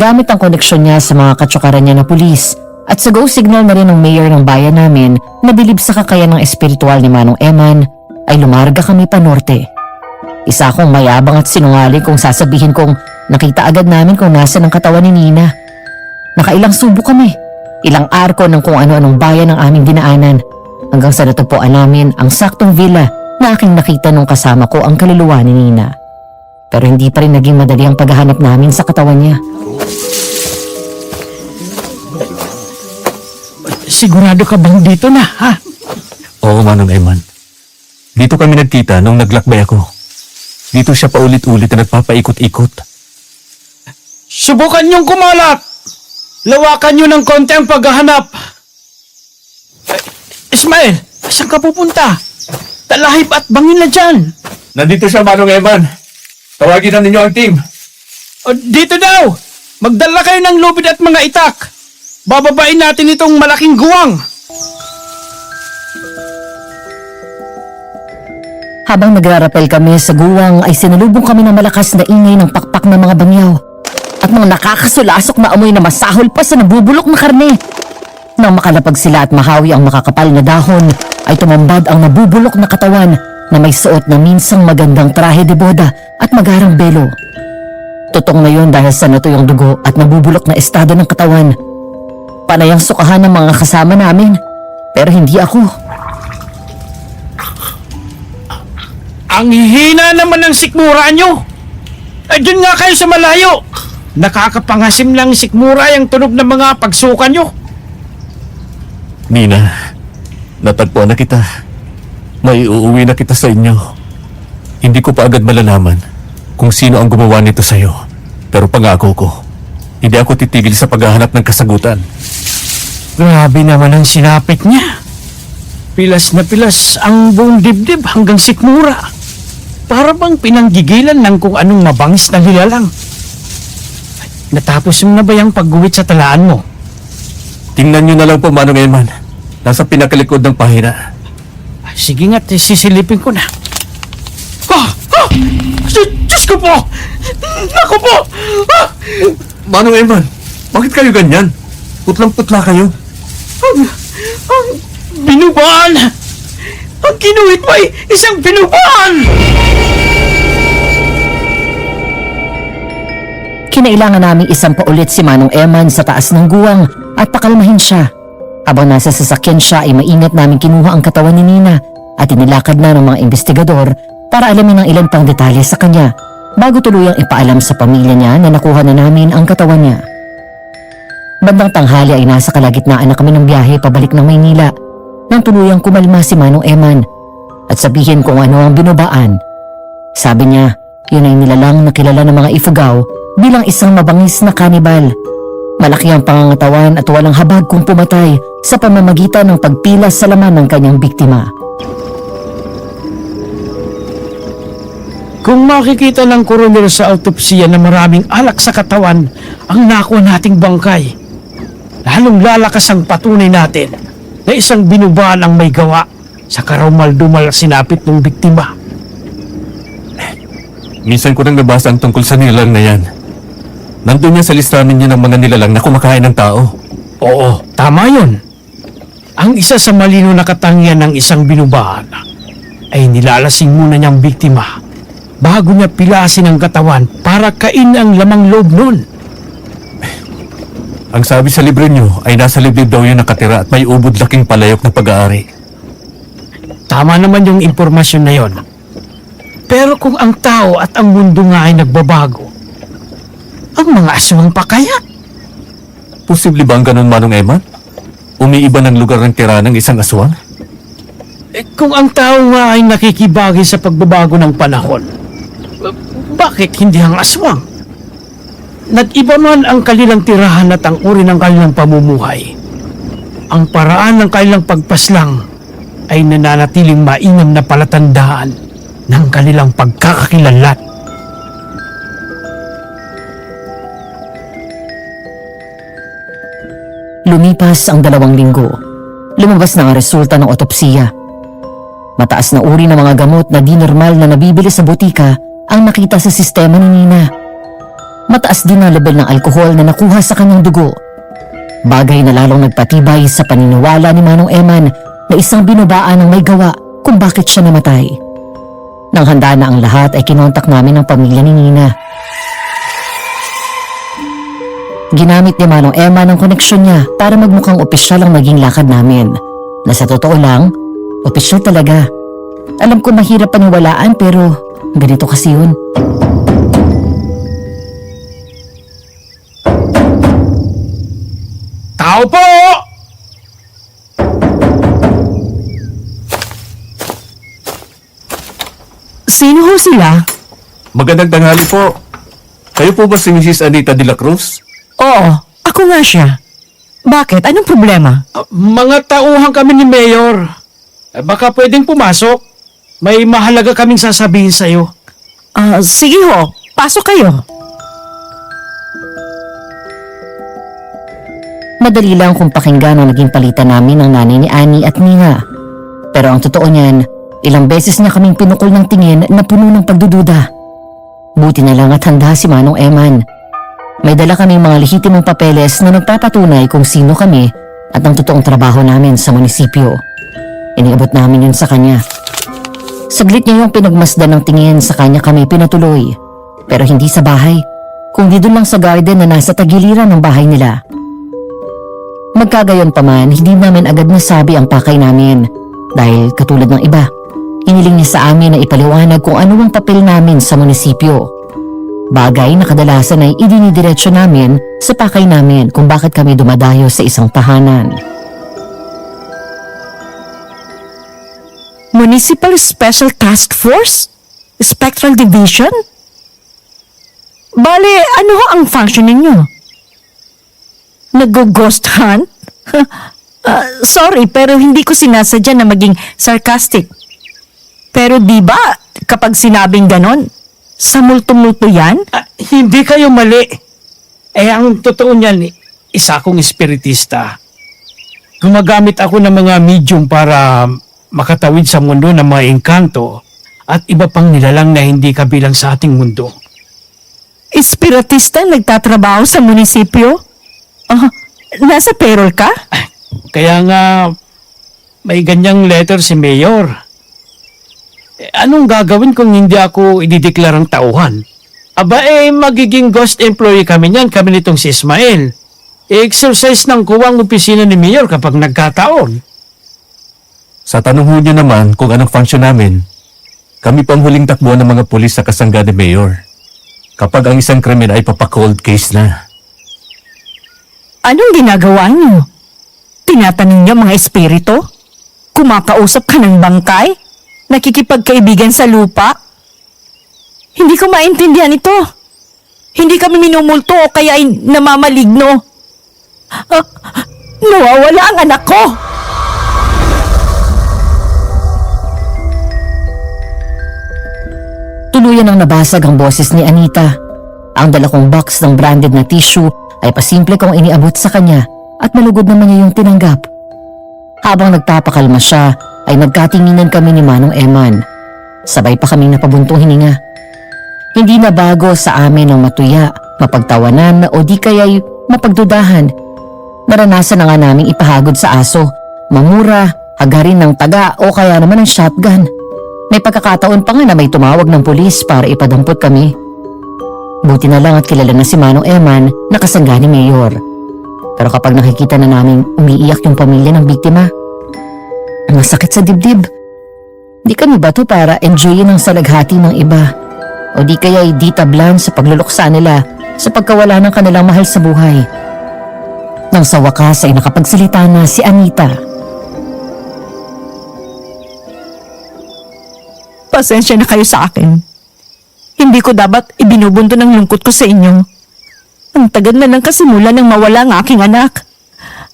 Gamit ang koneksyon niya sa mga katsukaran niya na pulis at sa go signal na rin ng mayor ng bayan namin na bilib sa kakayan ng espiritual ni Manong Eman ay lumarga kami pa norte. Isa akong mayabang at sinungaling kung sasabihin kong nakita agad namin kung nasa ng katawan ni Nina. Nakailang subo kami, ilang arko ng kung ano-anong bayan ang aming dinaanan hanggang sa natagpuan namin ang saktong villa na aking nakita nung kasama ko ang kaluluwa ni Nina. Pero hindi pa rin naging madali ang paghahanap namin sa katawan niya. Sigurado ka bang dito na, ha? Oo, Manong Eman. Dito kami nagkita nung naglakbay ako. Dito siya paulit-ulit na nagpapaikot-ikot. Subukan niyong kumalat! Lawakan niyo ng konti ang paghahanap. Ismael, saan ka pupunta? Talahib at bangin na dyan. Nandito siya, Manong Eman. Tawagin na ninyo ang team. O, dito daw! Magdala kayo ng lubid at mga itak. Bababain natin itong malaking guwang. Habang nagrarapel kami sa guwang ay sinalubong kami ng malakas na ingay ng pakpak ng mga bangyaw at mga nakakasulasok na amoy na masahol pa sa nabubulok na karne. Nang makalapag sila at mahawi ang makakapal na dahon ay tumambad ang nabubulok na katawan na may suot na minsang magandang trahe de boda at magarang belo. Tutong na yun dahil sa natuyong dugo at nabubulok na estado ng katawan. Panay ang sukahan ng mga kasama namin, pero hindi ako. Ang hihina naman ng sikmura nyo. Diyan nga kayo sa malayo. Nakakapangasim lang sikmura yung tunog ng mga pagsuka nyo. Nina, natagpuan na kita. May uuwi na kita sa inyo. Hindi ko pa agad malalaman kung sino ang gumawa nito sa'yo. Pero pangako ko, hindi ako titigil sa paghahanap ng kasagutan. Grabe naman ang sinapit niya. Pilas na pilas ang buong dibdib hanggang sikmura. Para bang pinanggigilan ng kung anong mabangis na nilalang. Natapos mo na ba yung pagguhit sa talaan mo? Tingnan nyo na lang po, Manong Eman. Nasa pinakalikod ng pahina. Sige nga't sisilipin ko na. Diyos ko po! Naku po! Manong Eman, bakit kayo ganyan? Putlang-putla kayo. Ang binubaan! Ang kinuhit mo ay isang binubaan! Kinailangan namin isang paulit si Manong Eman sa taas ng guwang at pakalmahin siya. Habang nasa sasakyan siya ay maingat namin kinuha ang katawan ni Nina at inilakad na ng mga investigador para alamin ang ilan pang detalye sa kanya bago tuluyang ipaalam sa pamilya niya na nakuha na namin ang katawan niya. Bandang tanghali ay nasa kalagitnaan na kami ng biyahe pabalik ng Maynila nang tuluyang kumalma si Manong Eman at sabihin kung ano ang binubaan. Sabi niya, yun ay nilalang na kilala ng mga Ifugao bilang isang mabangis na kanibal. Malaki ang pangangatawan at walang habag kung pumatay sa pamamagitan ng pagpilas sa laman ng kanyang biktima. Kung makikita ng koroner sa autopsiya na maraming alak sa katawan ang nakuha nating bangkay, lalong lalakas ang patunay natin na isang binubaan ang may gawa sa karumal-dumal sinapit ng biktima. Minsan ko nang nabasa ang tungkol sa nilalang na yan. Nandun yan sa listahan niya ng mga nilalang na kumakain ng tao. Oo, tama yun. Ang isa sa malino na katangian ng isang binubaan ay nilalasing muna niyang biktima bago niya pilasin ang katawan para kain ang lamang loob nun. Ang sabi sa libro niyo ay nasa liblib daw yun nakatira at may ubod laking palayok na pag-aari. Tama naman yung impormasyon na yon. Pero kung ang tao at ang mundo nga ay nagbabago, ang mga aswang pa kaya? Posible ba ang ganun, Manong Eman? Umiiba ng lugar ng tira ng isang aswang? Kung ang tao nga ay nakikibagay sa pagbabago ng panahon, bakit hindi ang aswang? Nag-iba man ang kanilang tirahan at ang uri ng kanilang pamumuhay. Ang paraan ng kanilang pagpaslang ay nananatiling mainam na palatandaan ng kanilang pagkakakilanlan. Lumipas ang 2 linggo. Lumabas na ang resulta ng otopsiya. Mataas na uri ng mga gamot na di normal na nabibili sa butika ang nakita sa sistema ni Nina. Mataas din ang level ng alkohol na nakuha sa kanyang dugo. Bagay na lalong nagpatibay sa paniniwala ni Manong Eman na isang binubaan ang may gawa kung bakit siya namatay. Nang handa na ang lahat ay kinontak namin ang pamilya ni Nina. Ginamit ni Manong Eman ang koneksyon niya para magmukhang opisyal ang maging lakad namin. Na sa totoo lang, opisyal talaga. Alam ko mahirap paniwalaan pero ganito kasi yun. Tao po! Sino ho sila? Magandang tanghali po. Kayo po ba si Mrs. Anita de la Cruz? Oo, ako nga siya. Bakit? Anong problema? Mga tauhan kami ni Mayor. Baka pwedeng pumasok. May mahalaga kaming sasabihin sa'yo. Sige ho, pasok kayo. Madali lang kung pakinggan ang naging palitan namin ng nanay ni Annie at Nina. Pero ang totoo niyan, ilang beses niya kaming pinukol ng tingin na puno ng pagdududa. Buti na lang at handa si Manong Eman. May dala kaming mga lehitimong papeles na nagpapatunay kung sino kami at ang totoong trabaho namin sa munisipyo. Iniabot namin yun sa kanya. Saglit niya yung pinagmasdan ng tingin sa kanya kami pinatuloy. Pero hindi sa bahay. kundi doon lang sa garden na nasa tagiliran ng bahay nila. Magkagayon pa man, hindi namin agad nasabi ang pakay namin dahil katulad ng iba, hiniling niya sa amin na ipaliwanag kung ano ang papel namin sa munisipyo. Bagay na kadalasan ay idinidiretso namin sa pakay namin kung bakit kami dumadayo sa isang tahanan. Municipal Special Task Force? Spectral Division? Bale, ano ho ang function ninyo? Nag-ghost hunt? Sorry, pero hindi ko sinasadya na maging sarcastic. Pero di ba, kapag sinabing ganon, sa multo-multo yan? Hindi kayo mali. Ang totoo niyan, isa akong espiritista. Gumagamit ako ng mga medium para makatawid sa mundo ng mga engkanto at iba pang nilalang na hindi kabilang sa ating mundo. Espiritista nagtatrabaho sa munisipyo? Nasa payroll ka? Kaya nga, may ganyang letter si Mayor. Anong gagawin kung hindi ako idideklarang tauhan? Aba magiging ghost employee kami niyan, kami nitong si Ismael. I-exercise ng kuwang opisina ni Mayor kapag nagkataon. Sa tanong ho niyo naman kung anong function namin, kami pang huling takbuhan ng mga pulis sa kasangga ni Mayor. Kapag ang isang krimen ay papakold case na. Anong ginagawa niyo? Tinatanong niyo mga espiritu? Kumakausap ka ng bangkay? Nakikipagkaibigan sa lupa? Hindi ko maintindihan ito. Hindi kami minumulto o kaya ay namamaligno. Nawawala ang anak ko! Tuluyan ang nabasag ang boses ni Anita. Ang dalakong box ng branded na tissue ay pasimple kong iniabot sa kanya at malugod naman niya yung tinanggap. Habang nagpapakalma siya, ay nagkatinginan kami ni Manong Eman. Sabay pa kaming napabuntong hininga. Hindi na bago sa amin ang matuya, mapagtawanan o di kaya'y mapagdudahan. Naranasan na nga naming ipahagod sa aso, mamura, hagarin ng taga o kaya naman ng shotgun. May pagkakataon pa nga na may tumawag ng pulis para ipadampot kami. Buti na lang at kilala na si Manong Eman na kasangga ni Mayor. Pero kapag nakikita na namin umiiyak yung pamilya ng biktima, ang sakit sa dibdib. Di kami ba to para enjoyin ang salaghati ng iba? O di kaya'y di tablan sa pagluluksa nila sa pagkawala ng kanilang mahal sa buhay? Nang sa wakas ay nakapagsalita na si Anita. Pasensya na kayo sa akin. Hindi ko dapat ibinubunto ng lungkot ko sa inyo. Ang tagal na lang kasi mula nang mawala ang aking anak.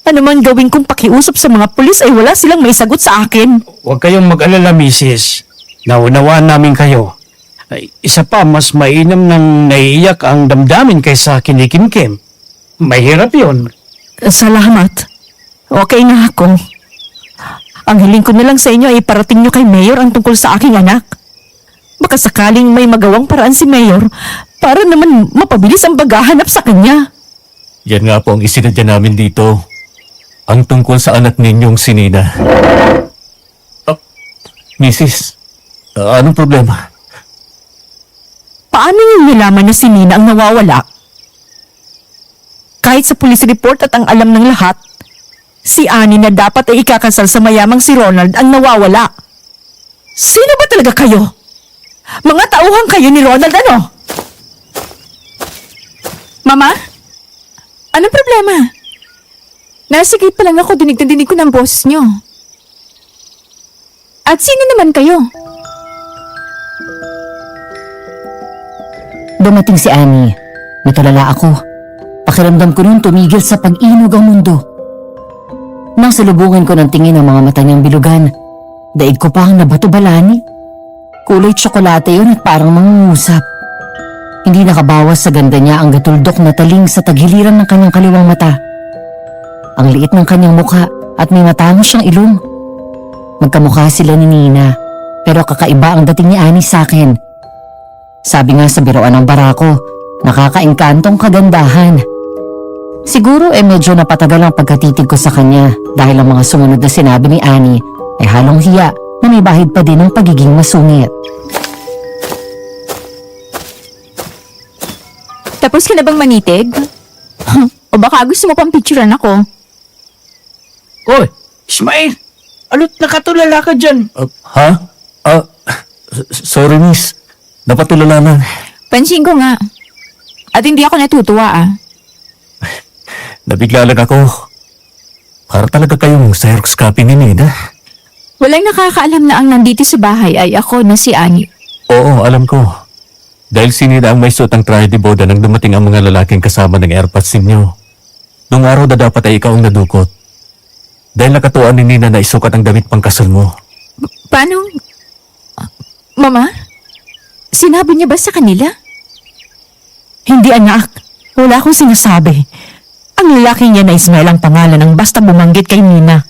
Ano man gawin kong pakiusap sa mga pulis ay wala silang maisagot sa akin. Huwag kayong mag-alala, Mrs. Naunawaan namin kayo. Isa pa, mas mainam nang naiiyak ang damdamin kaysa kinikimkim. Mahirap yun. Salamat. Okay na ako. Ang hiling ko na lang sa inyo ay iparating nyo kay Mayor ang tungkol sa aking anak. Baka sakaling may magawang paraan si Mayor para naman mapabilis ang paghahanap sa kanya. Yan nga po ang isinadya namin dito. Ang tungkol sa anak ninyong si Nina. Mrs., anong problema? Paano niyo nilaman na si Nina ang nawawala? Kahit sa police report at ang alam ng lahat, si Annie na dapat ay ikakasal sa mayamang si Ronald ang nawawala. Sino ba talaga kayo? Mga tauhan kayo ni Ronald, ano? Mama? Anong problema? Nasa gate pa lang ako, dinig na dinig ko ng boses niyo. At sino naman kayo? Dumating si Annie. Natulala ako. Pakiramdam ko noon tumigil sa pag-inog ang mundo. Nang salubungin ko ng tingin ang mga mata niyang bilugan, daig ko pa ang nabato-balani. Kulay tsokolate yun at parang mangungusap. Hindi nakabawas sa ganda niya ang gatuldok na taling sa tagiliran ng kanyang kaliwang mata. Ang liit ng kanyang mukha at may matangos siyang ilong. Magkamukha sila ni Nina, pero kakaiba ang dating ni Annie sa akin. Sabi nga sa biroan ng barako, nakakaengkantong kagandahan. Siguro medyo napatagal ang pagkatitig ko sa kanya dahil ang mga sumunod na sinabi ni Annie ay halong hiya na may bahid pa din ng pagiging masungit. Tapos ka na bang manitig? O baka gusto mo pang picturean ako? Oy, Ismael! Ano't nakatulala ka dyan? Ha? Sorry, miss. Napatulala lang. Pansin ko nga. At hindi ako natutuwa ah. Nabigla lang ako. Para talaga kayong Xerox copy ni Nina. Walang nakakaalam na ang nandito sa bahay ay ako na si Ani. Oo, alam ko. Dahil si Nina ang may suot ang trahe de boda nang dumating ang mga lalaking kasama ng airpods ninyo. Nung araw na dapat ay ikaw ang nadukot. Dahil nakatuan ni Nina na isukat ang damit pang kasal mo. Paano? Mama? Sinabi niya ba sa kanila? Hindi anak, wala akong sinasabi. Ang lalaking yan na Ismael ang pangalan ng basta bumanggit kay Nina.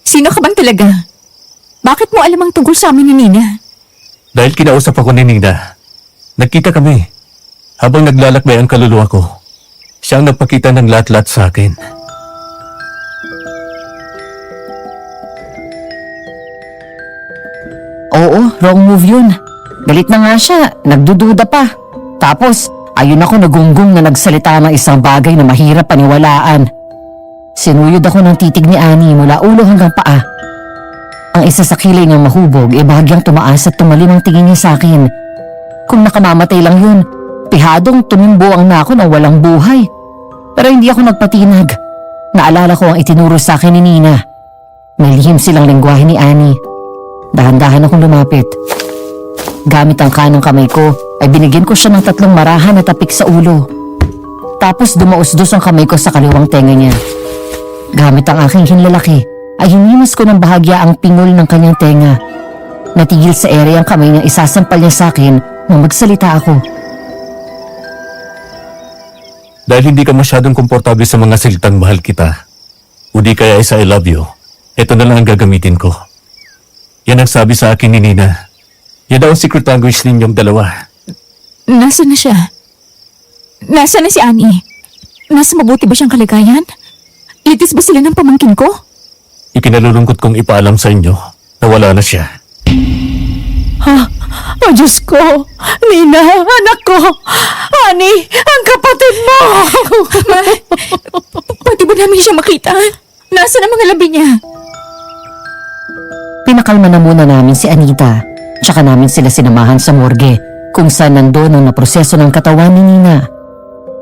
Sino ka bang talaga? Bakit mo alam ang tungkol sa amin ni Nina? Dahil kinausap ako ni Nina, nagkita kami. Habang naglalakbay ang kaluluwa ko, siya ang nagpakita ng lahat-lahat sa akin. Oo, wrong move yun. Galit na nga siya, nagdududa pa. Tapos, ayun ako nagunggong na nagsalita ng isang bagay na mahirap paniwalaan. Sinuyod ako ng titig ni Annie mula ulo hanggang paa. Ang isa sa kilay niyang mahubog ay bahagyang tumaas at tumalim ang tingin niya sa akin. Kung nakamamatay lang yun, pihadong tumimbo ang nako ng walang buhay. Pero hindi ako nagpatinag. Naalala ko ang itinuro sa akin ni Nina. May lihim silang lengguwahe ni Annie. Dahan-dahan akong lumapit. Gamit ang kanang kamay ko, ay binigyan ko siya ng 3 marahan na tapik sa ulo. Tapos dumausdos ang kamay ko sa kaliwang tenga niya. Gamit ang aking hinlalaki, ay hinimas ko ng bahagya ang pingol ng kanyang tenga. Natigil sa ere ang kamay niya, isasampal niya sa akin nang magsalita ako. Dahil hindi ka masyadong komportable sa mga salitang mahal kita, o di kaya isa I love you, ito na lang ang gagamitin ko. Yan ang sabi sa akin ni Nina. Yan daw ang secret language ninyong dalawa. Nasaan na siya? Nasaan na si Ani? Nasa mabuti ba siyang kalagayan? Litis ba sila ng pamangkin ko? Ikinalulungkot kong ipaalam sa inyo na wala na siya. Oh Diyos ko! Nina, anak ko! Ani, ang kapatid mo! Pwede ba namin siya makita? Nasaan ang mga labi niya? Pinakalma na muna namin si Anita, tsaka namin sila sinamahan sa morgue, kung saan nandoon ang naproseso ng katawan ni Nina.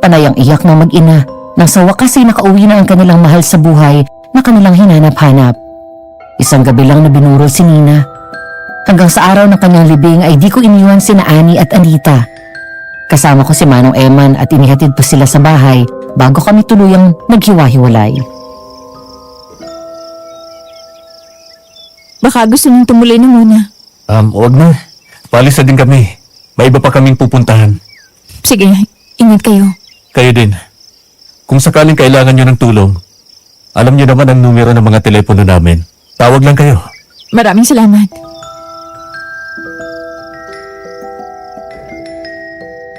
Panay ang iyak ng mag-ina, nang sa wakas ay nakauwi na ang kanilang mahal sa buhay na kanilang hinanap-hanap. Isang gabi lang na binurol si Nina. Hanggang sa araw ng kanyang libing ay di ko iniwan sina Annie at Anita. Kasama ko si Manong Eman at inihatid pa sila sa bahay bago kami tuluyang naghiwa-hiwalay. Baka gusto niyong tumuloy na muna. Huwag na. Palis na din kami. May iba pa kaming pupuntahan. Sige, ingat kayo. Kayo din. Kung sakaling kailangan nyo ng tulong, alam nyo naman ang numero ng mga telepono namin. Tawag lang kayo. Maraming salamat.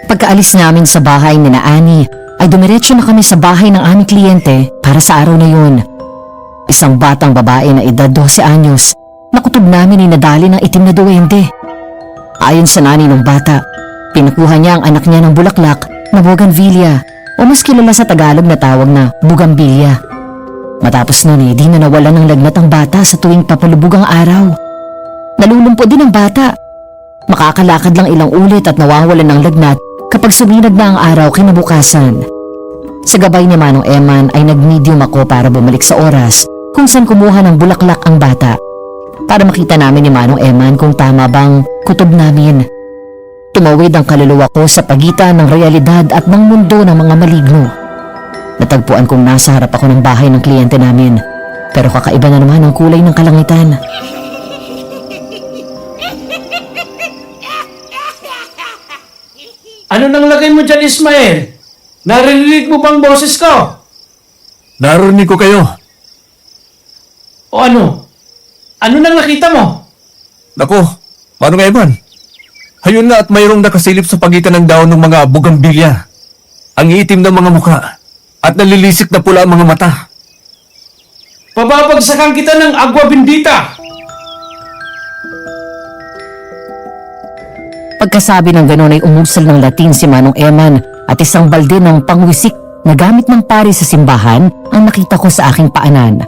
Pagkaalis namin sa bahay ni na Annie, ay dumiretso na kami sa bahay ng aming kliyente para sa araw na yun. Isang batang babae na edad 12 anyos, nakutob namin inadali ng itim na duwende. Ayon sa nanay ng bata, pinakuha niya ang anak niya ng bulaklak na bougainvillea o mas kilala sa Tagalog na tawag na bugambilya. Matapos nun di na nawala ng lagnat ang bata sa tuwing papalubog ang araw. Nalulumpo din ang bata. Makakalakad lang ilang ulit at nawawalan ng lagnat kapag suminag na ang araw kinabukasan. Sa gabay ni Manong Eman ay nag-medium ako para bumalik sa oras kung saan kumuha ng bulaklak ang bata. Para makita namin ni Manong Eman kung tama bang kutob namin. Tumawid ang kaluluwa ko sa pagitan ng realidad at ng mundo ng mga maligno. Natagpuan kong nasa harap ako ng bahay ng kliyente namin, pero kakaiba na naman ang kulay ng kalangitan. Ano nang lagay mo dyan, Ismael? Naririnig mo bang boses ko? Narinig ko kayo. O ano? Ano nang nakita mo? Nako, paano nga Eman? Hayun na at mayroong nakasilip sa pagitan ng daon ng mga bugambilya. Ang itim ng mga mukha at nalilisik na pula ang mga mata. Pababagsakan kita ng agwa bendita! Pagkasabi ng ganon ay umusal ng Latin si Manong Eman at isang balde ng pangwisik na gamit ng pari sa simbahan ang nakita ko sa aking paanan.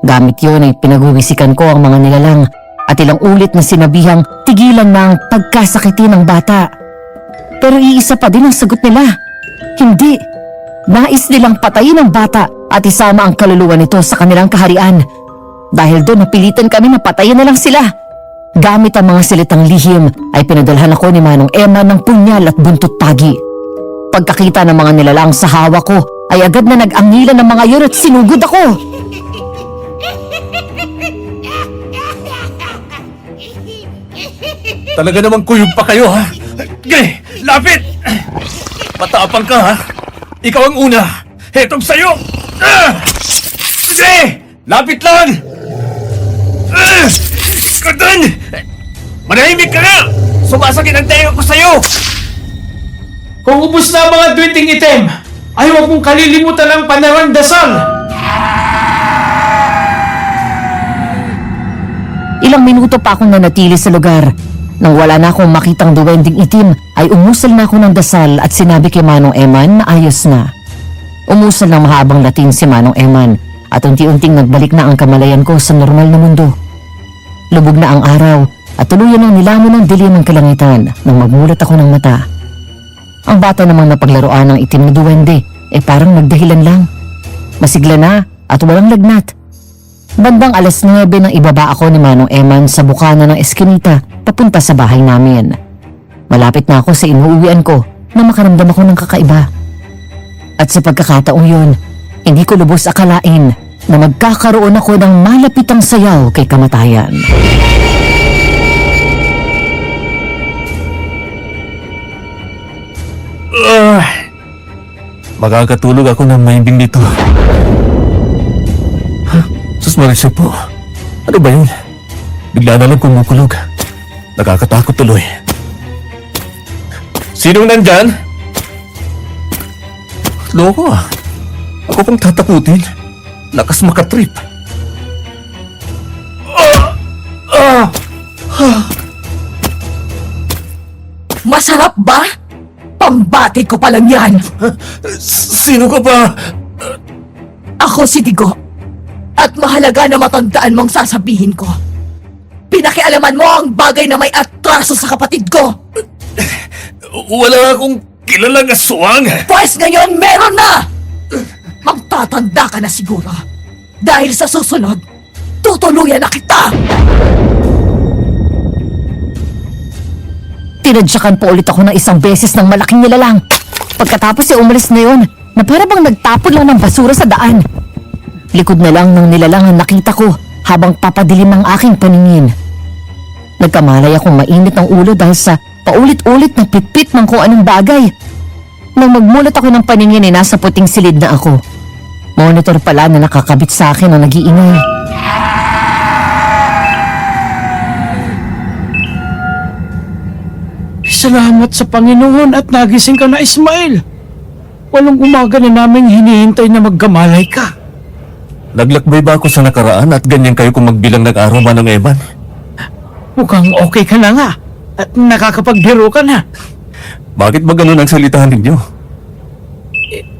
Gamit yon ay pinagwiwisikan ko ang mga nilalang at ilang ulit na sinabihang tigilan na ang pagkasakiti ng bata. Pero iisa pa din ang sagot nila. Hindi. Nais nilang patayin ang bata at isama ang kaluluwa nito sa kanilang kaharian. Dahil doon napilitan kami na patayin na lang sila. Gamit ang mga salitang lihim ay pinadalhan ako ni Manong Emma ng punyal at buntot tagi. Pagkakita ng mga nilalang sa hawak ko ay agad na nag-angilan ng mga yun at sinugod ako. Talaga namang kuyog pa kayo, ha? Gay, lapit! Matapang ka, ha? Ikaw ang una. Hetong sa'yo! Gay! Lapit lang! Kadan! Manahimik ka nga! Sumasakit ang tenga ko sa'yo! Kung ubos na ang mga duwiting item, ay huwag mong kalilimutan ang panarang dasal. Ilang minuto pa akong nanatili sa lugar. Nang wala na akong makitang duwending itim, ay umusal na ako ng dasal at sinabi kay Manong Eman na ayos na. Umusal ng mahabang latin si Manong Eman at unti-unting nagbalik na ang kamalayan ko sa normal na mundo. Lubog na ang araw at tuluyan ang nilamon ng dilim ng kalangitan nang magmulat ako ng mata. Ang bata namang napaglaruan ng itim na duwende parang nagdahilan lang. Masigla na at walang lagnat. Bandang 9:00 nang ibaba ako ni Manong Eman sa bukana ng eskinita papunta sa bahay namin. Malapit na ako sa inuuwian ko na makaramdam ako ng kakaiba. At sa pagkakataong yun, hindi ko lubos akalain na magkakaroon ako ng malapitang sayaw kay kamatayan. Makakatulog ako ng mahimbing dito. Sus Marisol po. Ano ba yun? Bigla na lang kumukulog. Nakakatakot tuloy. Sinong nandyan? Loko ah. Ako pang tatakutin. Lakas makatrip. Masarap ba? Pambati ko pa lang yan. Sino ka ba? Ako si Digo. At mahalaga na matandaan mong sasabihin ko. Pinakialaman mo ang bagay na may atraso sa kapatid ko. Wala akong kilalang aswang. Pwes ngayon meron na! Magtatanda ka na siguro. Dahil sa susunod, tutuluyan na kita! Tinadyakan po ulit ako ng isang beses ng malaking nilalang. Pagkatapos ay umalis na yun na para bang nagtapon lang ng basura sa daan. Likod na lang ng nilalang ang nakita ko habang papadilim ang aking paningin. Nagkamalay akong mainit ang ulo dahil sa paulit-ulit na pitpit ng kung anong bagay. Nang magmulat ako ng paningin ay nasa puting silid na ako. Monitor pala na nakakabit sa akin ang nag-iingay. Salamat sa Panginoon at nagising ka na, Ismael. Walong umaga na naming hinihintay na magkamalay ka. Naglakbay ba ako sa nakaraan at ganyan kayo kung magbilang ng araw, Manong Eman? Mukhang okay ka na nga at nakakapagbiro ka na. Bakit ba ganun ang salitahan ninyo?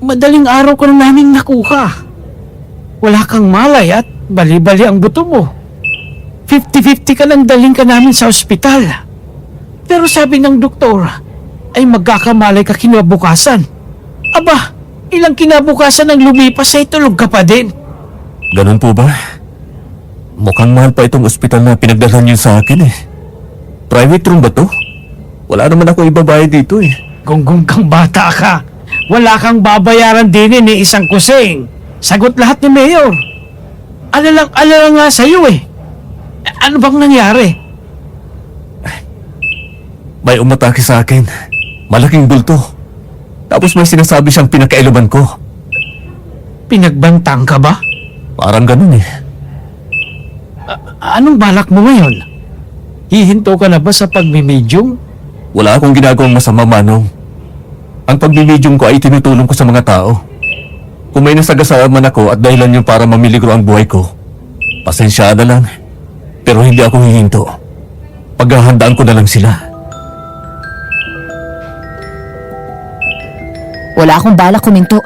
Madaling araw ko na namin nakuha. Wala kang malay at bali-bali ang buto mo. 50-50 ka nang dalhin ka namin sa ospital. Pero sabi ng doktor ay magkakamalay ka kinabukasan. Aba, ilang kinabukasan ang lumipas ay tulog ka pa din. Ganun po ba? Mukhang mahal pa itong ospital na pinagdalhan niyo sa akin eh. Private room ba to? Wala naman ako ibabayad dito eh. Gunggong kang bata ka. Wala kang babayaran din ni isang kusing. Sagot lahat ni Mayor. Alala nga sa'yo eh. Ano bang nangyari? May umatake sa akin. Malaking bulto. Tapos may sinasabi siyang pinakailaman ko. Pinagbantang ka ba? Parang ganun eh. Anong balak mo ngayon? Hihinto ka na ba sa pagmimedium? Wala akong ginagawang masama, Manong. Ang pagbimedium ko ay tinutulong ko sa mga tao. Kung may nasagasaan man ako at dahilan yun para mamiligro ang buhay ko, pasensya na lang. Pero hindi ako hihinto. Paghahandaan ko na lang sila. Wala akong balak huminto.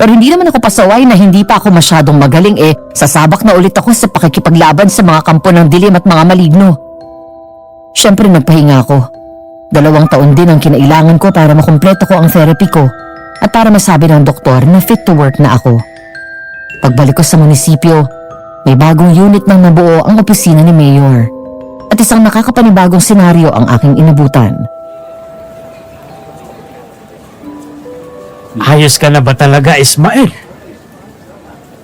Pero hindi naman ako pasaway na hindi pa ako masyadong magaling sasabak na ulit ako sa pakikipaglaban sa mga kampo ng dilim at mga maligno. Siyempre nagpahinga ako. 2 taon din ang kinailangan ko para makumpleto ko ang therapy ko at para masabi ng doktor na fit to work na ako. Pagbalik ko sa munisipyo, may bagong unit nang nabuo ang opisina ni Mayor. At isang nakakapanibagong senaryo ang aking inabutan. Ayos ka na ba talaga, Ismael?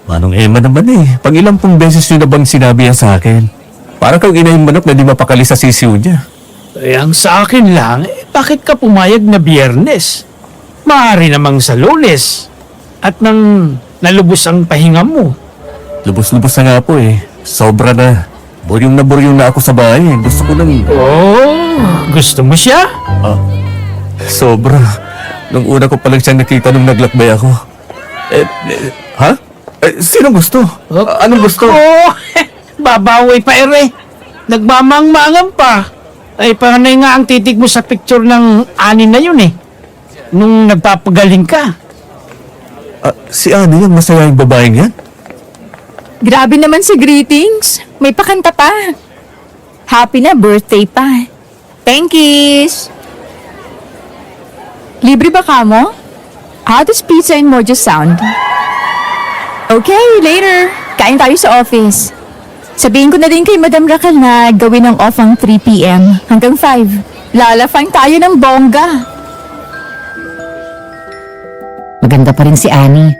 Manong Emma naman pag ilang pong beses nyo na bang sinabi yan sa akin? Parang kang inahing manok na di mapakali sa sisiw niya. Ang sa akin lang, bakit ka pumayag na Biyernes? Maaari namang sa Lunes. At nang nalubos ang pahinga mo. Lubos-lubos na nga po Sobra na. Buryong na ako sa bahay. Gusto ko lang. Oh, gusto mo siya? Sobra. Nung una ko palang siyang nakita nung naglakbay ako. Ha? Sinong gusto? Anong gusto? Oh, babawi pa Nagmamang-mangan pa. Ay, panay nga ang titig mo sa picture ng Ani na yun Nung nagpapagaling ka. Si Ani yung masaya yung babaeng yan? Grabe naman si Greetings. May pakanta pa. Happy na birthday pa. Thank yous. Libre ba ka mo? How does pizza in Mojo sound? Okay, later. Kain tayo sa office. Sabihin ko na din kay Madam Raquel na gawin ang off ang 3 p.m. hanggang 5. Lalafang tayo ng bongga. Maganda pa rin si Annie.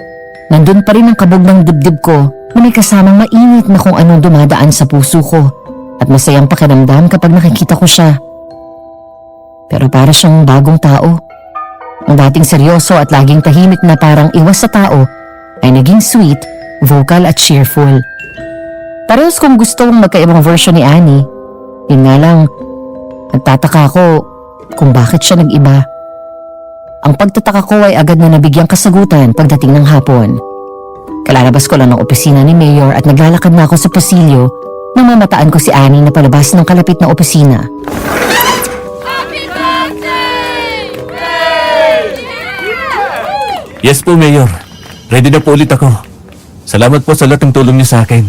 Nandun pa rin ang kabog ng dibdib ko na may kasamang mainit na kung anong dumadaan sa puso ko at masayang pakiramdam kapag nakikita ko siya. Pero para siyang bagong tao. Ang dating seryoso at laging tahimik na parang iwas sa tao ay naging sweet, vocal at cheerful. Parehas kong gusto kong magkaibang version ni Annie. Yun nga lang, nagtataka ako kung bakit siya nag-iba. Ang pagtataka ko ay agad na nabigyang kasagutan pagdating ng hapon. Kalalabas ko lang ng opisina ni Mayor at naglalakad na ako sa pasilyo nang mamataan ko si Annie na palabas ng kalapit na opisina. Yes po, Mayor. Ready na po ulit ako. Salamat po sa lahat ng tulong niyo sa akin.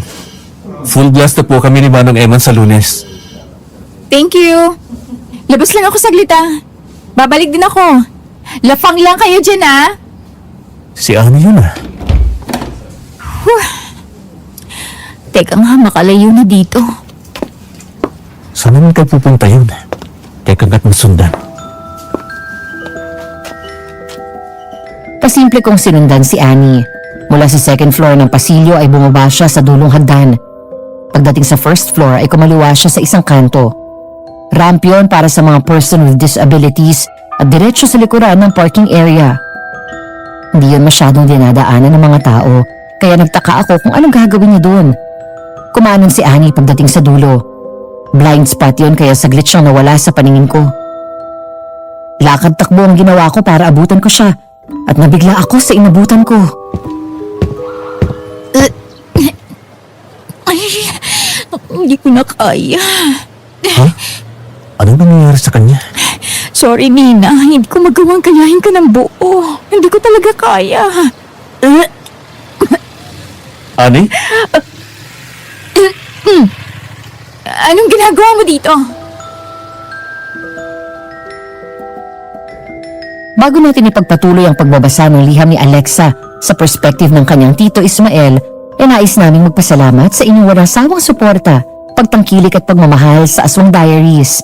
Full blast na po kami ni Manong Eman sa Lunes. Thank you. Labas lang ako saglit Babalik din ako. Lafang lang kayo dyan Si Ani yun Teka nga, makalayo na dito. Saan naman kayo pupunta yun? Teka nga't masundan. Pasimple kong sinundan si Annie. Mula sa second floor ng pasilyo ay bumaba siya sa dulong hagdan. Pagdating sa first floor ay kumaliwa siya sa isang kanto. Ramp yun para sa mga person with disabilities at diretso sa likuran ng parking area. Hindi yun masyadong dinadaanan ng mga tao, kaya nagtaka ako kung anong gagawin niya doon. Kumanan si Annie pagdating sa dulo. Blind spot yun kaya saglit siyang nawala sa paningin ko. Lakad takbo ang ginawa ko para abutan ko siya at nabigla ako sa inabutan ko. Ay, hindi ko na kaya. Anong nangyayari sa kanya? Sorry, Nina. Hindi ko magawang kayahin ka ng buo. Hindi ko talaga kaya. Ani? Anong ginagawa mo dito? Bago natin ipagpatuloy ang pagbabasa ng liham ni Alexa sa perspective ng kanyang tito Ismael, nais naming magpasalamat sa inyong walang sawang suporta, pagtangkilik at pagmamahal sa Aswang Diaries.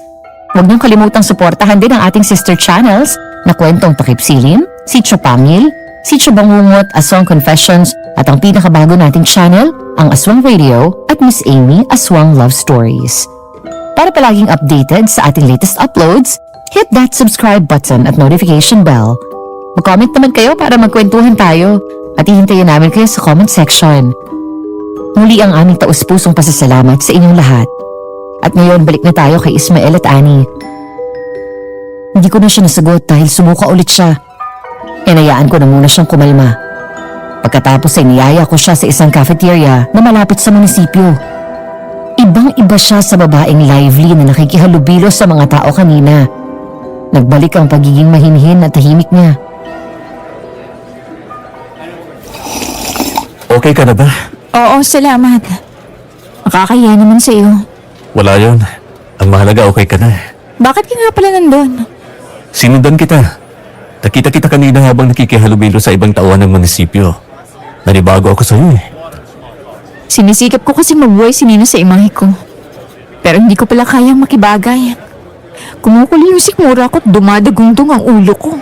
Huwag niyong kalimutang suportahan din ang ating sister channels na Kwentong Takip Silim, Sitio Pangil, Sitio Bangungot, Aswang Confessions at ang pinakabago nating channel, ang Aswang Radio at Miss Amy Aswang Love Stories. Para palaging updated sa ating latest uploads, hit that subscribe button at notification bell. Mag-comment naman kayo para magkwentuhan tayo at hihintayin namin kayo sa comment section. Muli ang aming taus-pusong pasasalamat sa inyong lahat. At ngayon balik na tayo kay Ismael at Annie. Hindi ko na siya nasagot dahil sumuka ulit siya. Hinayaan ko na muna siyang kumalma. Pagkatapos ay niyaya ko siya sa isang cafeteria na malapit sa munisipyo. Ibang-iba siya sa babaeng lively na nakikihalubilo sa mga tao kanina. Nagbalik ang pagiging mahinhin at tahimik niya. Okay ka na ba? Oo, salamat. Makakaya naman sa'yo. Wala yon. Ang mahalaga okay ka na. Bakit ka nga pala nandun? Sinundan kita. Nakita kita kanina habang nakikihalubilo sa ibang tauhan ng munisipyo. Nanibago ako sa'yo eh. Sinisikap ko kasi mabuhay si Nina sa imahe ko. Pero hindi ko pala kayang makibagay. Kumukulo yung sikmura ko at dumadagundong ang ulo ko.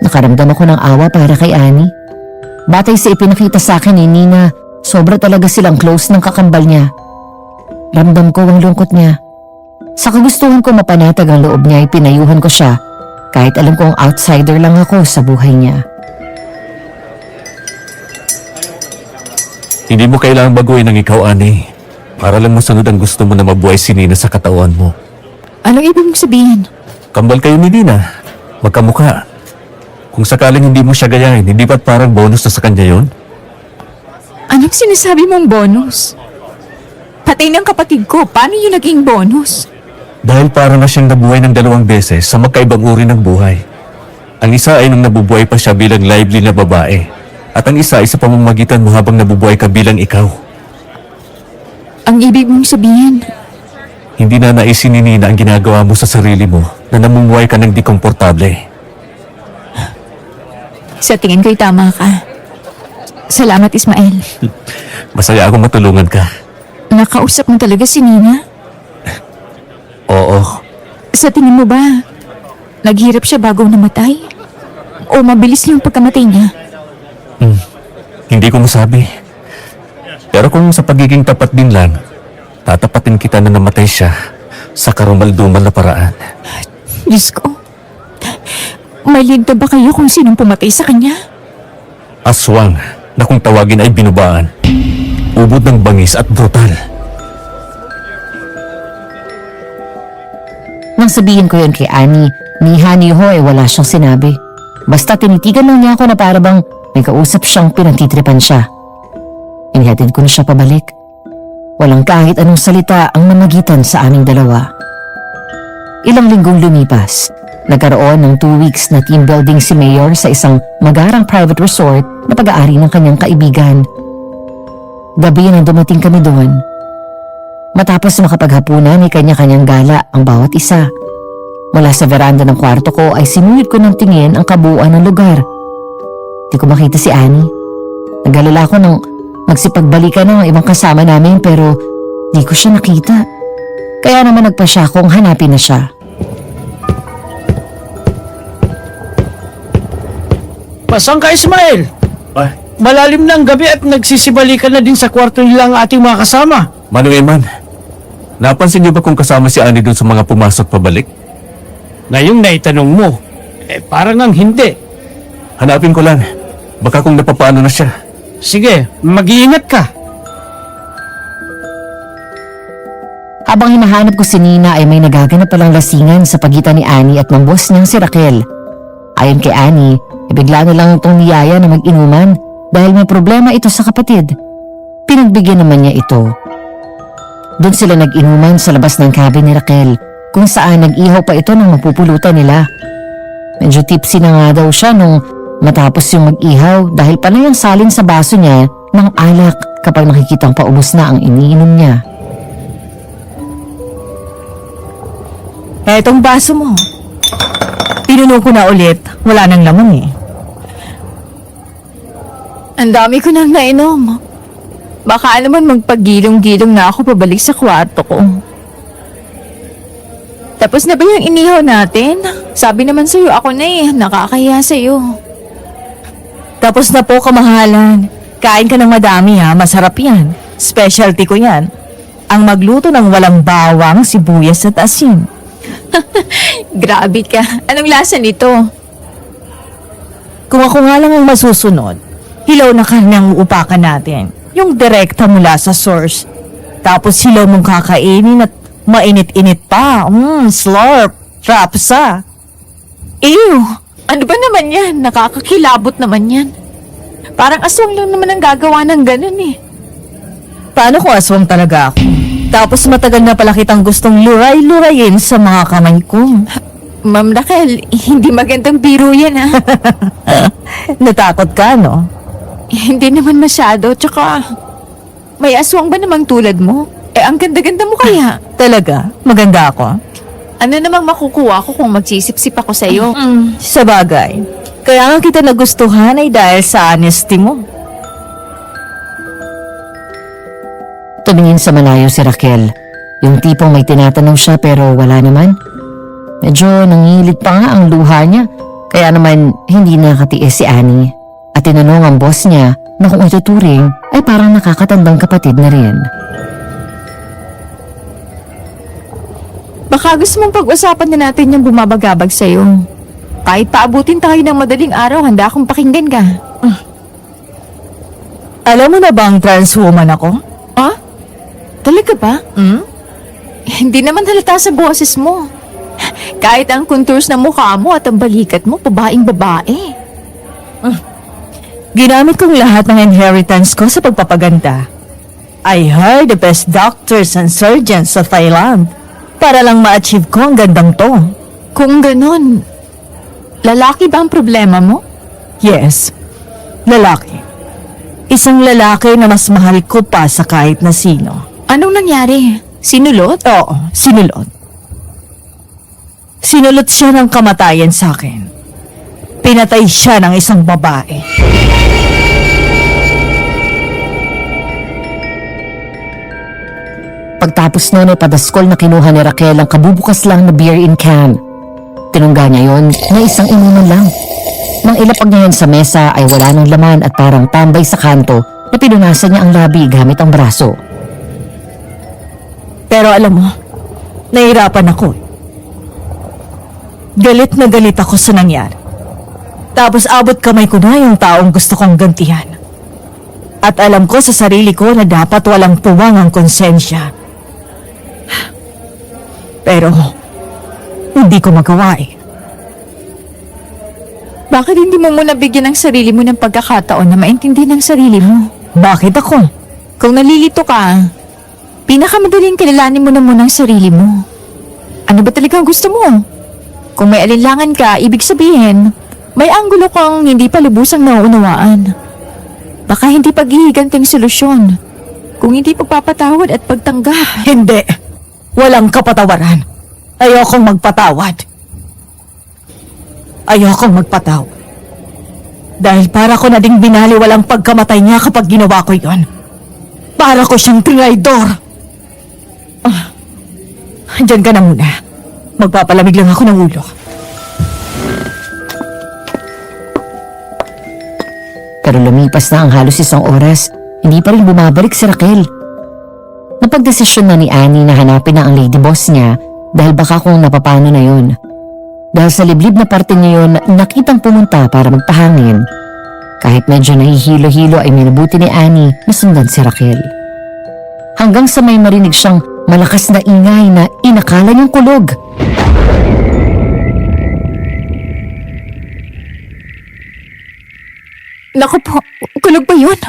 Nakaramdam ako ng awa para kay Annie. Batay sa ipinakita sa akin ni Nina, sobra talaga silang close ng kakambal niya. Ramdam ko ang lungkot niya. Sa kagustuhan ko mapanatag ang loob niya, ipinayuhan ko siya kahit alam kong outsider lang ako sa buhay niya. Hindi mo kailangang baguhin ang ikaw, Annie. Para lang masunod ang gusto mo na mabuhay si Nina sa katawan mo. Anong ibig mong sabihin? Kambal kayo ni Nina. Magkamukha. Kung sakaling hindi mo siya gayahin, hindi ba't parang bonus na sa kanya yon? Anong sinasabi mong bonus? Patay ng kapatid ko, paano yun naging bonus? Dahil parang na siyang nabuhay ng 2 beses sa magkaibang uri ng buhay. Ang isa ay nung nabubuhay pa siya bilang lively na babae. At ang isa ay sa pamamagitan mo habang nabubuhay ka bilang ikaw. Ang ibig mong sabihin, Hindi na naisin ni Nina ang ginagawa mo sa sarili mo na namumuhay ka ng di komportable. sa tingin ko'y tama ka. Salamat, Ismael. Masaya akong matulungan ka. Nakausap mo talaga si Nina? Oo. Sa tingin mo ba, naghirap siya bago namatay? O mabilis yung pagkamatay niya? Hindi ko masabi. Pero kung sa pagiging tapat din lang, tatapatin kita na namatay siya sa karumaldumal na paraan. Diyos ko. May lead na ba kayo kung sinong pumatay sa kanya? Aswang na kung tawagin ay binubaan. Ubod ng bangis at brutal. Nang sabihin ko yun kay Annie, ni Honey Ho ay wala siyang sinabi. Basta tinitigan lang niya ako na para bang may kausap siyang pinagtitripan siya. Inihatid ko na siya pabalik. Walang kahit anong salita ang namagitan sa aming dalawa. Ilang linggong lumipas. Nagkaroon ng 2 weeks na team building si Mayor sa isang magarang private resort na pag-aari ng kanyang kaibigan. Gabi nang dumating kami doon. Matapos makapaghapunan ay kanya-kanyang gala ang bawat isa. Mula sa veranda ng kwarto ko ay sinuwid ko ng tingin ang kabuuan ng lugar. Di ko makita si Annie. Nag-alala ko nang magsipagbalikan ng ibang kasama namin pero di ko siya nakita. Kaya naman nagpa siya kung hanapin na siya. Pasang ka, Ismael? Ay, Malalim na ang gabi at nagsisibalikan na din sa kwarto nila ang ating mga kasama. Manong Eman, napansin niyo ba kung kasama si Annie doon sa mga pumasok pabalik? Ngayong naitanong mo, parang ang hindi. Hanapin ko lang. Baka kung napapaano na siya. Sige, mag-iingat ka. Habang hinahanap ko si Nina ay may nagaganap palang lasingan sa pagitan ni Annie at ng boss niyang si Raquel. Ayon kay Annie, bigla na lang itong niyaya na mag-inuman dahil may problema ito sa kapatid. Pinagbigyan naman niya ito. Doon sila nag-inuman sa labas ng cabin ni Raquel kung saan nag-ihaw pa ito ng mapupulutan nila. Medyo tipsy na nga daw siya nung matapos yung mag-ihaw dahil panay ang salin sa baso niya ng alak kapag nakikitang paubos na ang iniinom niya. Etong baso mo. Pinuno ko na ulit. Wala nang laman eh. Ang dami ko nang nainom. Baka naman magpagilong-gilong na ako pabalik sa kwarto ko. Tapos na ba yung inihaw natin? Sabi naman sa'yo, ako na eh. Nakakahiya sa'yo. Tapos na po, kamahalan. Kain ka ng madami ha. Masarap yan. Specialty ko yan. Ang magluto ng walang bawang, sibuyas at asin. Grabe ka. Anong lasa nito? Kung ako nga lang ang masusunod, hilaw na kanyang uupakan natin. Yung direkta mula sa source. Tapos hilaw mong kakainin at mainit-init pa. Slurp. Trapsa. Ew! Ano ba naman yan? Nakakakilabot naman yan. Parang aswang lang naman ang gagawa ng ganun eh. Paano kung aswang talaga ako? Tapos matagal na pala kitang gustong luray-lurayin sa mga kamay ko. Ma'am Raquel, hindi magandang biro yan ha. Natakot ka, no? Hindi naman masyado, tsaka may aswang ba namang tulad mo? Ang ganda-ganda mo kaya. Talaga? Maganda ako? Ano namang makukuha ko kung magsisip-sip ako sa'yo? Sa bagay. Kaya nga kita nagustuhan ay dahil sa honesty mo. Tumingin sa malayo si Raquel. Yung tipong may tinatanong siya pero wala naman. Medyo nangilit pa nga ang luha niya. Kaya naman hindi nakatiis si Annie. At tinanong ang boss niya na kung ituturing ay parang nakakatandang kapatid na rin. Baka gusto mong pag-usapan na natin yung bumabagabag sa'yo. Kahit paabutin tayo ng madaling araw, handa akong pakinggan ka. Alam mo na bang trans woman ako? Ha? Talaga ba? Hindi naman halata sa boses mo. Kahit ang contours ng mukha mo at ang balikat mo, babaeng babae. Ginamit kong lahat ng inheritance ko sa pagpapaganda. I hired the best doctors and surgeons sa Thailand para lang ma-achieve ko ang gandang to. Kung ganon, lalaki ba ang problema mo? Yes, lalaki. Isang lalaki na mas mahal ko pa sa kahit na sino. Anong nangyari? Sinulot? Oo, sinulot. Sinulot siya ng kamatayan sa akin. Pinatay siya ng isang babae. Pagtapos nun ay padaskol na kinuha ni Raquel ang kabubukas lang na beer in can. Tinungga niya yon na isang inuman lang. Nang ilapag niya yan sa mesa ay wala ng laman at parang tambay sa kanto na pinunasan niya ang labi gamit ang braso. Pero alam mo, nahirapan ako. Galit na galit ako sa nangyari. Tapos abot kamay ko na yung taong gusto kong gantihan. At alam ko sa sarili ko na dapat walang puwang ang konsensya. Pero, hindi ko magawa eh. Bakit hindi mo muna bigyan ng sarili mo ng pagkakataon na maintindihan ang sarili mo? Bakit ako? Kung nalilito ka, pinakamadaling kilalanin mo na muna ang sarili mo. Ano ba talagang gusto mo? Kung may alinlangan ka, ibig sabihin, may anggulo kang hindi pa lubusang nauunawaan. Baka hindi paghihiganting solusyon, kung hindi pagpapatawad at pagtanggap. Hindi. Walang kapatawaran. Ayokong magpatawad. Ayokong magpatawad. Dahil para ko na ding binali walang pagkamatay niya kapag ginawa ko yon. Para ko siyang tinaydor. Diyan ka na muna. Magpapalamig lang ako ng ulo. Pero lumipas na ang halos isang oras, hindi pa rin bumabalik si Raquel. Napagdesisyon na ni Annie na hanapin na ang lady boss niya dahil baka kung napapano na yun. Dahil sa liblib na parte niya yun, nakitang pumunta para magpahangin. Kahit medyo nahihilo-hilo ay minabuti ni Annie na sundan si Raquel. Hanggang sa may marinig siyang malakas na ingay na inakala niyang kulog. Naku po, kulog ba yun?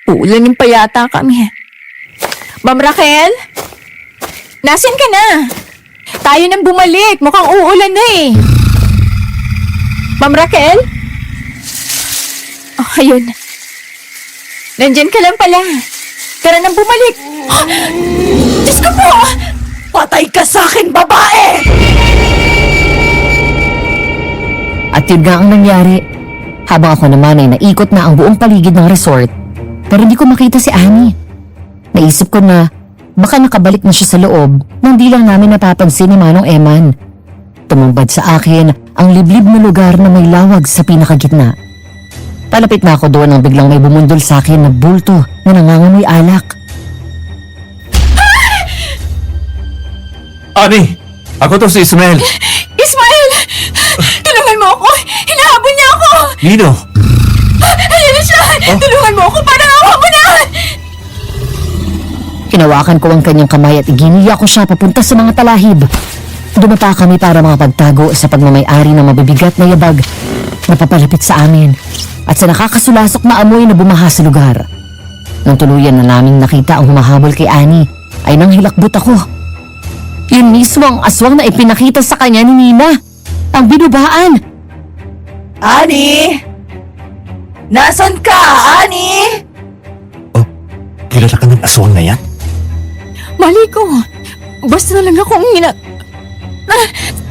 Uulanin pa yata kami. Ma'am Raquel? Nasaan ka na? Tayo nang bumalik. Mukhang uulan na eh. Ma'am Raquel? Oh, ayun. Nandyan ka lang pala. Tara nang bumalik. Diyos ko po! Patay ka sa akin, babae! At yun nga ang nangyari. Habang ako naman ay naikot na ang buong paligid ng resort, pero hindi ko makita si Annie. Naisip ko na baka nakabalik na siya sa loob nang di lang namin napapansin ni Manong Eman. Tumumbad sa akin ang liblib na lugar na may lawag sa pinakagitna. Palapit na ako doon nang biglang may bumundol sa akin na bulto na nangangamoy alak. Ani, ako to si Ismael. Ismael! Tulungan mo ako! Hinahabol niya ako! Nino, Ayun na siya! Tulungan mo ako! Parang awa mo na! Hinawakan ko ang kanyang kamay at iginiya ko siya papunta sa mga talahib. Dumapa kami para makapagtago sa pagmamayari ng mabibigat na yabag na papalapit sa amin at sa nakakasulasok na amoy na bumaha sa lugar. Nang tuluyan na naming nakita ang humahabol kay Annie, ay nanghilakbot ako. Yun mismo ang aswang na ipinakita sa kanya ni Nina. Ang binubaan. Ani? Nasaan ka, Ani? Kilala ka ng aswang na yan? Mali ko. Basta na lang akong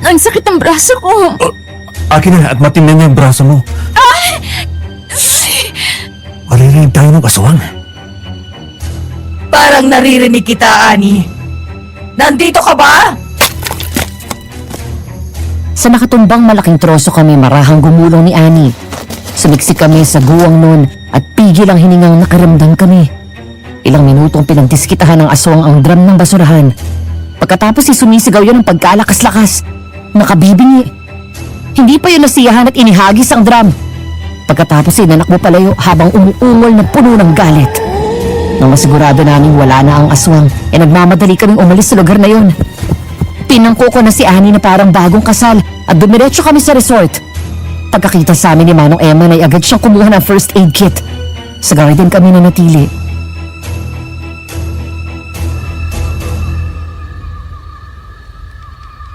ang sakit ng braso ko. Akin na at matingnan niya yung braso mo. Maririnig tayo ng aswang. Parang naririnig kita, Ani. Nandito ka ba? Sa nakatumbang malaking troso kami marahang gumulong ni Annie. Sumiksik kami sa guwang nun at pigil ang hiningang nakaramdam kami. Ilang minutong pinagdiskitahan ng aswang ang drum ng basurahan. Pagkatapos sumisigaw yun ng pagkalakas-lakas. Nakabibingi. Hindi pa yun nasiyahan at inihagis ang drum. Pagkatapos inanakbo palayo habang umuungol na puno ng galit. Nang masigurado namin wala na ang aswang, nagmamadali kaming umalis sa lugar na yun. Pinangko ko na si Annie na parang bagong kasal at dumiretso kami sa resort. Pagkakita sa amin ni Manong Emma ay agad siyang kumuha ng first aid kit. Sa garden kami nanatili.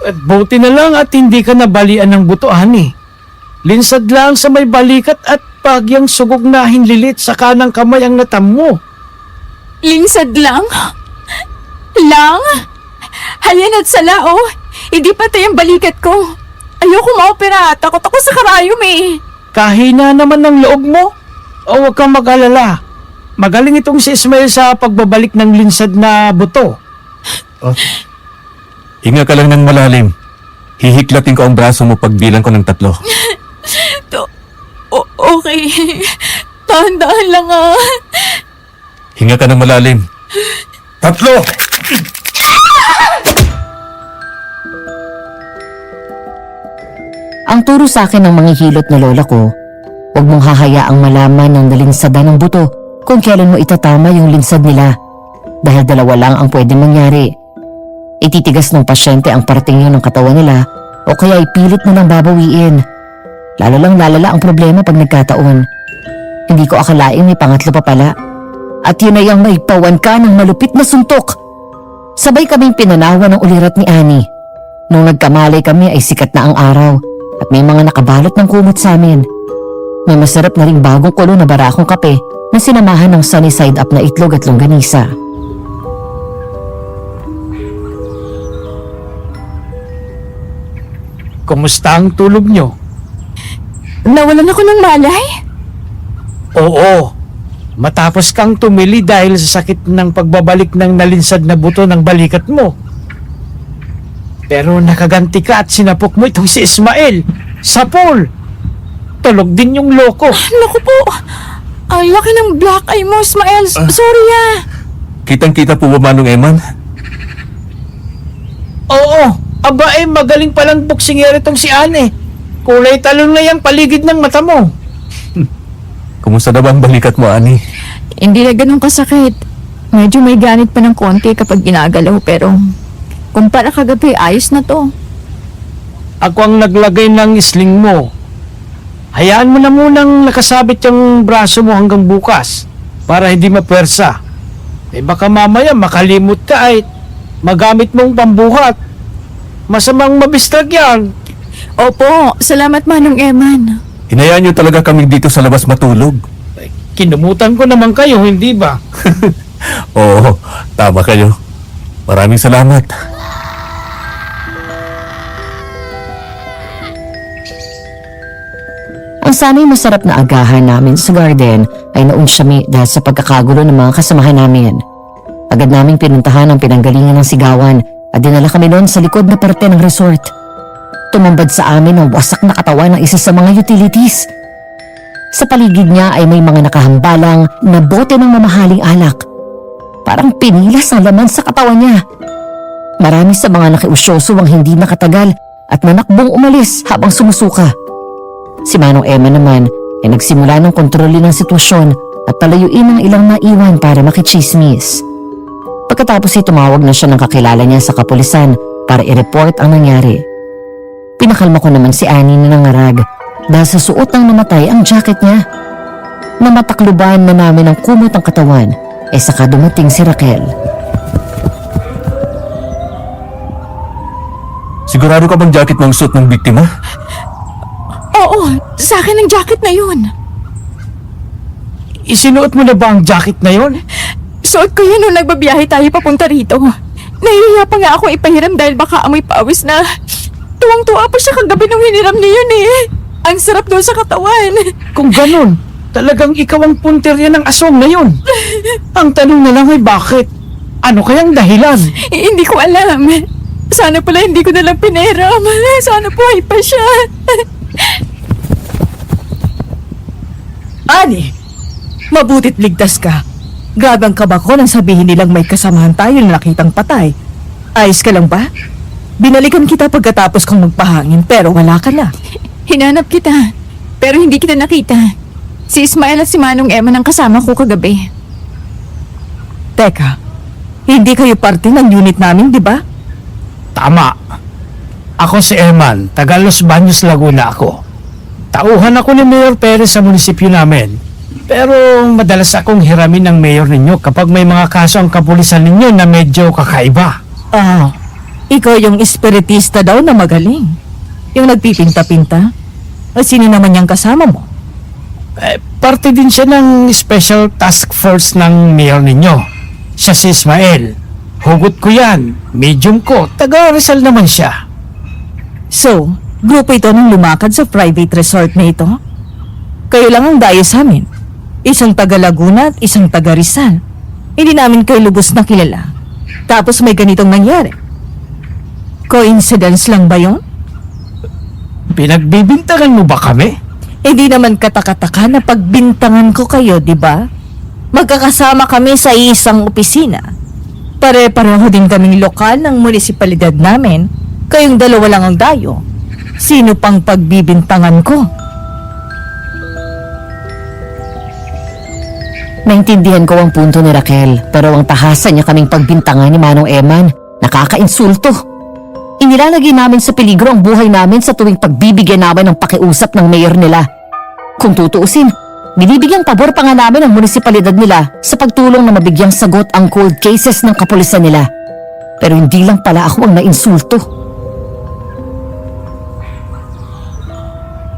At buti na lang at hindi ka nabalian ng buto, Ani. Linsad lang sa may balikat at pagyang sugog na hinlilit sa kanang kamay ang natamo. Linsad lang? Lang? Halyan at salao. Hindi patay ang balikat ko. Ayoko maopera. Takot ako sa karayom eh. Kahina naman ng loob mo. O huwag kang mag-alala. Magaling itong si Ismael sa pagbabalik ng linsad na buto. Hinga ka lang ng malalim. Hihiklatin ko ang braso mo pagbilang ko ng 3. Okay. Tahan-tahan lang ah. Hinga ka ng malalim. 3! Ang turo sa akin ng mga hilot na lola ko, huwag mong hahayaang malaman ng nalinsadan ng buto kung kailan mo itatama yung linsad nila. Dahil 2 lang ang pwede mangyari. Ititigas ng pasyente ang parting yun ng katawan nila o kaya ipilit na lang babawiin. Lalo lang lalala ang problema pag nagkataon. Hindi ko akalaing may pangatlo pa pala. At yun ay ang maipawan ka ng malupit na suntok. Sabay kaming pinanawa ng ulirat ni Annie. Nung nagkamalay kami ay sikat na ang araw at may mga nakabalot ng kumot sa amin. May masarap na ring bagong kulo na barakong kape na sinamahan ng sunny side up na itlog at longganisa. Kumusta ang tulog nyo? Nawalan ako ng malay? Oo. Matapos kang tumili dahil sa sakit ng pagbabalik ng nalinsad na buto ng balikat mo. Pero nakaganti ka at sinapok mo itong si Ismael sa pool. Tulog din yung loko. Naku po. Ang laki ng black eye mo, Ismael. Sorry ah. Kitang-kita po ba, Manong Eman? Oo. Aba magaling palang boksingero itong si Anne. Kulay talon na yung paligid ng mata mo. Kumusta na ba ang balikat mo, Ani? Hindi na ganun kasakit. Medyo may ganit pa ng konti kapag ginagalaw pero kumpara kagabi, ayos na to. Ako ang naglagay ng sling mo. Hayaan mo na munang nakasabit yung braso mo hanggang bukas para hindi mapersa. Baka mamaya makalimot ka ay magamit mong pambuhat. Masamang mabistrag yan. Opo, salamat Manong Eman. Hinayaan niyo talaga kami dito sa labas matulog. Kinumutan ko naman kayo, hindi ba? Oo, tama kayo. Maraming salamat. Ang sana'y masarap na agahan namin sa garden ay naunsyami dahil sa pagkakagulo ng mga kasamahan namin. Agad naming pinuntahan ang pinanggalingan ng sigawan at dinala kami noon sa likod na parte ng resort. Tumambad sa amin ang wasak na katawan ng isa sa mga utilities. Sa paligid niya ay may mga nakahambalang na bote ng mamahaling alak. Parang pinilas ang laman sa katawan niya. Marami sa mga nakiusyoso ang hindi nakatagal at nanakbong umalis habang sumusuka. Si Manong Emma naman ay nagsimula ng kontrolin ng sitwasyon at palayuin ang ilang naiwan para makichismis. Pagkatapos ay tumawag na siya ng kakilala niya sa kapulisan para i-report ang nangyari. Pinakalma ko naman si Annie na nangarag dahil sa suot ng namatay ang jacket niya. Namatakluban na namin ang kumot ng katawan saka dumating si Raquel. Sigurado ka bang jacket mo ang suot ng biktima? Oo, sa akin ang jacket na yun. Isinuot mo na ba ang jacket na yon? Suot ko yun nung nagbabiyahe tayo papunta rito. Nahihiya pa nga akong ipahiram dahil baka amoy pawis na tuwang-tuwa pa siya kagabi nung hiniram niya yun eh. Ang sarap doon sa katawan. Kung ganun, talagang ikaw ang punterya ng aswang na yun. Ang tanong na lang ay bakit? Ano kayang dahilan? Hindi ko alam. Sana pala hindi ko nalang piniram. Sana buhay pa siya. Ani, mabutit ligtas ka. Grabe ang kaba ko nang sabihin nilang may kasamahan tayo na nakitang patay. Ayos ka lang ba? Binalikan kita pagkatapos kong magpahangin pero wala ka na. Hinanap kita, pero hindi kita nakita. Si Ismael at si Manong Emma ang kasama ko kagabi. Teka, hindi kayo parte ng unit namin, di ba? Tama. Ako si Eman, taga Los Baños, Laguna ako. Tauhan ako ni Mayor Perez sa munisipyo namin. Pero madalas akong hiramin ng mayor ninyo kapag may mga kaso ang kapulisan ninyo na medyo kakaiba. Ah, ikaw yung espiritista daw na magaling. Yung nagpipinta-pinta. O sino naman yung kasama mo? Parte din siya ng special task force ng mayor ninyo. Siya si Ismael. Hugot ko yan. Medium ko. Taga Rizal naman siya. So, grupo ito nang lumakad sa private resort na ito? Kayo lang ang dayo sa amin. Isang taga Laguna at isang taga Rizal. Hindi namin kayo lubos na kilala. Tapos may ganitong nangyari. Coincidence lang ba yun? Pinagbibintangan mo ba kami? Hindi naman katakataka na pagbintangan ko kayo, di ba? Magkakasama kami sa isang opisina. Pare-pareho din kaming lokal ng munisipalidad namin. Kayong dalawa lang ang dayo. Sino pang pagbibintangan ko? Naintindihan ko ang punto ni Raquel, pero ang tahasan niya kaming pagbintangan ni Manong Eman, nakakainsulto. Inilalagay namin sa peligro ang buhay namin sa tuwing pagbibigyan namin ng pakiusap ng mayor nila. Kung tutuusin, binibigyang pabor pa nga namin ang munisipalidad nila sa pagtulong na mabigyang sagot ang cold cases ng kapulisan nila. Pero hindi lang pala ako ang nainsulto.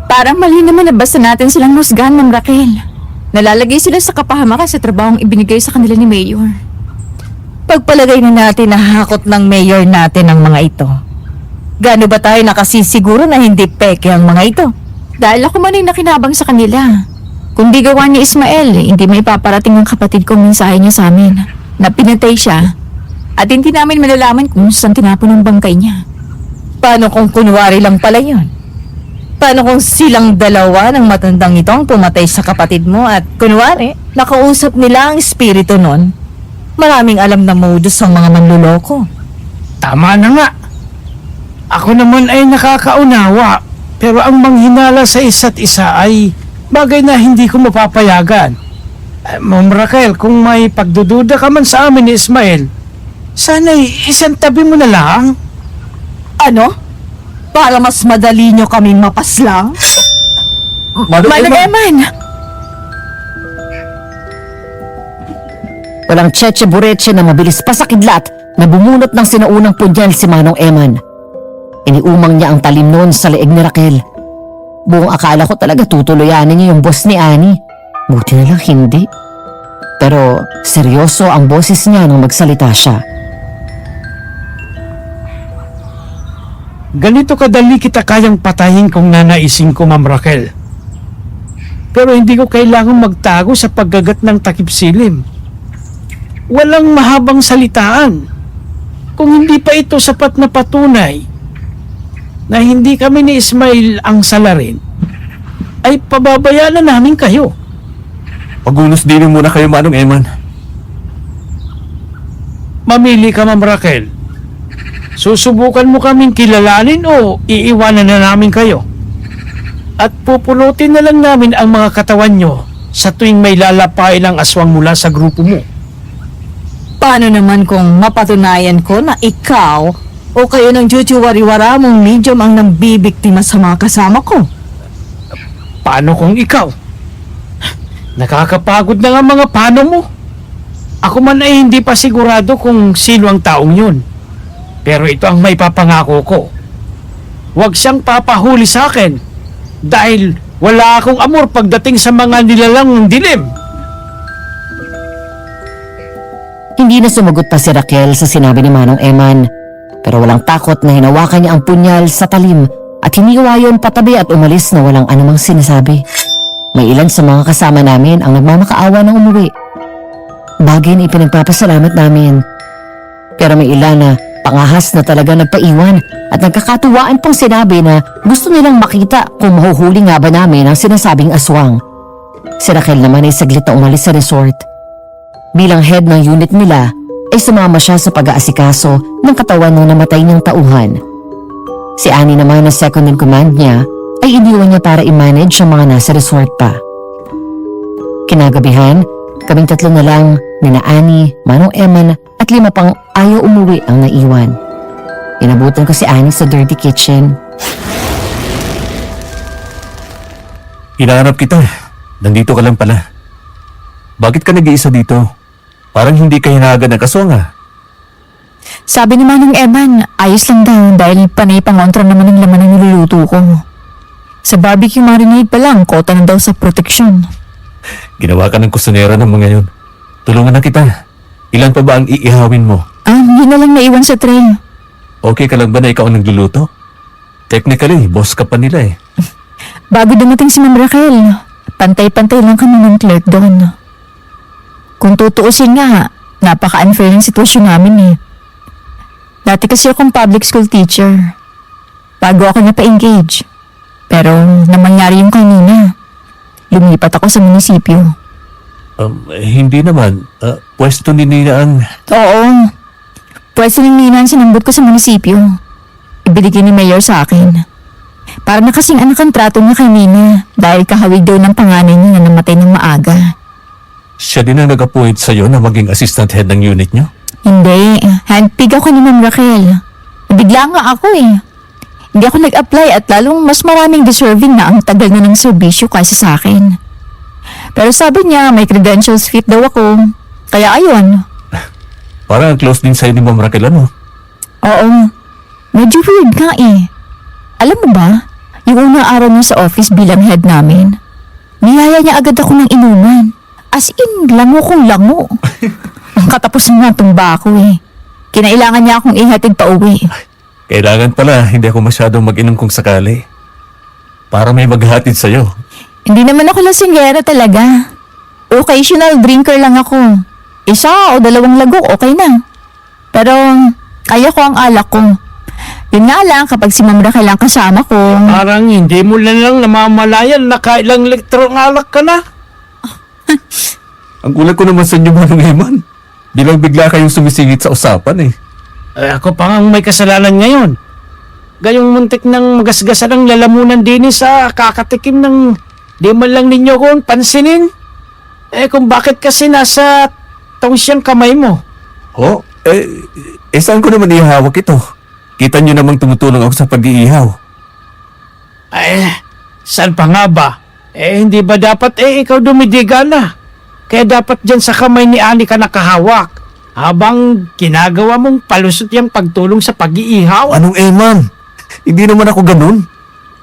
Parang mali naman na basta natin silang husgahan, Ma'am Raquel. Nalalagay sila sa kapahamakan sa trabahong ibinigay sa kanila ni Mayor. Pagpalagay na natin na hakot ng mayor natin ang mga ito. Gaano ba tayo nakasisiguro na hindi peke ang mga ito? Dahil ako man ay nakinabang sa kanila. Kung di gawa ni Ismael, hindi may paparating ang kapatid kong mensahe niya sa amin. Na pinatay siya. At hindi namin malalaman kung saan tinapon ang bangkay niya. Paano kung kunwari lang pala yun? Paano kung silang dalawa ng matandang ito ang pumatay sa kapatid mo at kunwari, nakausap nila ang espiritu nun? Maraming alam na modus ang mga manluloko. Tama na nga. Ako naman ay nakakaunawa, pero ang manghinala sa isa't isa ay bagay na hindi ko mapapayagan. Ma'am Raquel, kung may pagdududa ka man sa amin ni Ismael, sana'y isang tabi mo na lang. Ano? Para mas madali nyo kaming mapaslang? Manong Eman! Walang tsetsa-buretsa na mabilis pa sa kidlat na bumunot ng sinaunang punyal si Manong Eman. Iniumang niya ang talim noon sa leeg ni Raquel. Buong akala ko talaga tutuluyanin niya yung boss ni Annie. Buti na lang hindi. Pero seryoso ang boses niya nung magsalita siya. Ganito kadali kita kayang patayin kung nanaisin ko, Ma'am Raquel. Pero hindi ko kailangang magtago sa paggagat ng takip silim. Walang mahabang salitaan. Kung hindi pa ito sapat na patunay na hindi kami ni Ismael ang salarin, ay pababayaan na namin kayo. Pagulos din muna kayo, Manong Eman. Mamili ka, Ma'am Raquel. Susubukan mo kaming kilalanin o iiwanan na namin kayo. At pupulutin na lang namin ang mga katawan nyo sa tuwing may lalapain ang aswang mula sa grupo mo. Paano naman kung mapatunayan ko na ikaw o kayo ng jujuwariwara mong medium ang nambibiktima sa mga kasama ko? Paano kung ikaw? Nakakapagod na nga mga paano mo. Ako man ay hindi pa sigurado kung sino ang taong yun. Pero ito ang may papangako ko. huwag siyang papahuli sa akin dahil wala akong amor pagdating sa mga nilalang ng dilim. Hindi na sumagot pa si Raquel sa sinabi ni Manong Eman, pero walang takot na hinawakan niya ang punyal sa talim at hiniwa yon patabi at umalis na walang anumang sinasabi. May ilan sa mga kasama namin ang nagmamakaawa ng umuwi. Bagay na ipinagpapasalamat namin. Pero may ilan na pangahas na talaga nagpaiwan at nagkakatuwaan pang sinabi na gusto nilang makita kung mahuhuli nga ba namin ang sinasabing aswang. Si Raquel naman ay saglit na umalis sa resort. Bilang head ng unit nila, ay sumama siya sa pag-aasikaso ng katawan ng namatay niyang tauhan. Si Annie naman na second in command niya ay iniwan niya para i-manage ang mga nasa resort pa. Kinagabihan, kaming tatlo na lang, nina Annie, Manong Eman at 5 pang ayaw umuwi ang naiwan. Inabutan ko si Annie sa dirty kitchen. Hinahanap kita. Nandito ka lang pala. Bakit ka nag-iisa dito? Parang hindi ka hinahagan ng kaswang ah. Sabi ni Manong Eman, ayos lang daw dahil panay pangontra naman ng laman ng niluluto ko. Sa barbecue marinade pa lang, kota na daw sa proteksyon. Ginawa ka ng kusinera ng mga yun. Tulungan na kita. Ilan pa ba ang iihawin mo? Yun na lang naiwan sa tray. Okay ka lang ba na ikaw ang nagluluto? Technically, boss ka pa nila eh. Bago dumating si Ma'am Raquel, pantay-pantay lang kami ng clerk doon. Kung tutuusin nga, napaka-unfair ng sitwasyon namin eh. Dati kasi akong public school teacher. Bago ako napa-engage. Pero namangyari yung kanina. Lumipat ako sa munisipyo. Hindi naman. Pwesto ni Nina ang... Oo. Pwesto ni Nina ang sinambot ko sa munisipyo. Ibinigay ni Mayor sa akin. Para na kasing anak ang trato niya kay Nina dahil kahawig daw ng panganay niya na namatay ng maaga. Siya din ang nag-appoint sa'yo na maging assistant head ng unit niyo? Hindi. Handpick ako ni Ma'am Raquel. Bigla nga ako eh. Hindi ako nag-apply at lalong mas maraming deserving na ang tagal na ng serbisyo kaysa sa akin. Pero sabi niya may credentials fit daw ako. Kaya ayun. Parang close din sa'yo ni Ma'am Raquel, ano? Oo. Medyo weird nga eh. Alam mo ba, yung unang araw niya sa office bilang head namin, niyaya niya agad ako ng inuman. As in, lango kong lango. Ang katapusan nga tumba ako eh. Kinailangan niya akong ihatid pa uwi. Kailangan pala, hindi ako masyadong mag-inom kung sakali. Para may maghatid sa'yo. Hindi naman ako lasinggera talaga. Occasional drinker lang ako. 1 o 2 lagok, okay na. Pero, kaya ko ang alak ko. Yun nga lang, kapag si Ma'am Raquel ang kasama ko. Parang hindi mo lang namamalayan na kailang litrong alak ka na. Ang kulat ko naman sa inyo, Manong Eman. Bilang bigla kayong sumisingit sa usapan eh. Ako pa nga ang may kasalanan ngayon. Gayong muntik ng magasgasan ng lalamunan din sa kakatikim ng di man lang ninyo kung pansinin. Kung bakit kasi nasa siyang kamay mo. Oh, saan ko naman ihawak ito? Kita nyo namang tumutulong ako sa pag-iihaw. Saan pa nga ba? Hindi ba dapat ikaw dumidiga na? Kaya dapat dyan sa kamay ni Ani ka nakahawak. Habang ginagawa mong palusot yung pagtulong sa pag-iihaw. Anong Eman? Hindi naman ako ganun.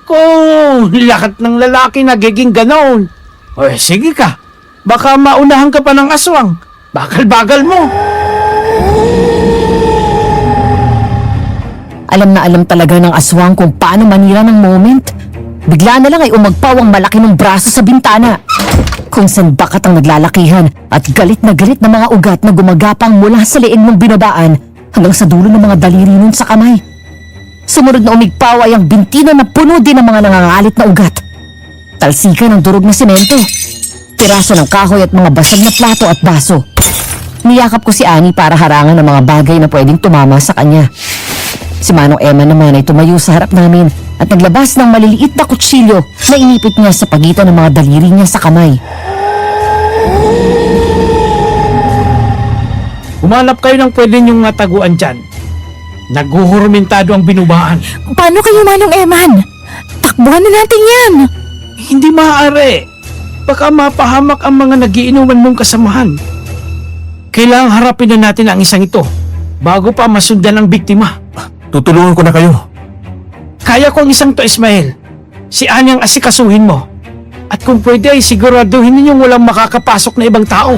Kung lahat ng lalaki nagiging ganon. Sige ka. Baka maunahan ka pa ng aswang. Bagal-bagal mo. Alam na alam talaga ng aswang kung paano manira ng moment. Bigla na lang ay umagpaw ang malaki ng braso sa bintana. Kung saan bakat ang naglalakihan at galit na mga ugat na gumagapang mula sa liig ng binabaan hanggang sa dulo ng mga daliri nun sa kamay. Sumunod na umigpaw ay ang bintina na puno din ng mga nangangalit na ugat. Talsikan ng durog na semento. Piraso ng kahoy at mga basag na plato at baso. Niyakap ko si Annie para harangan ng mga bagay na pwedeng tumama sa kanya. Si Manong Eman naman ay tumayo sa harap namin at naglabas ng maliliit na kutsilyo na inipit niya sa pagitan ng mga daliri niya sa kamay. Humanap kayo ng pwede niyong taguan dyan. Naguhurmentado ang binubaan. Paano kayo, Manong Eman? Takbuhan na natin yan. Hindi maaari. Baka mapahamak ang mga nagiinuman mong kasamahan. Kailangang harapin na natin ang isang ito bago pa masundan ang biktima. Tutulungan ko na kayo. Kaya ko ang isang to, Ismael. Si Ani ang asikasuhin mo. At kung pwede ay siguraduhin ninyong walang makakapasok na ibang tao.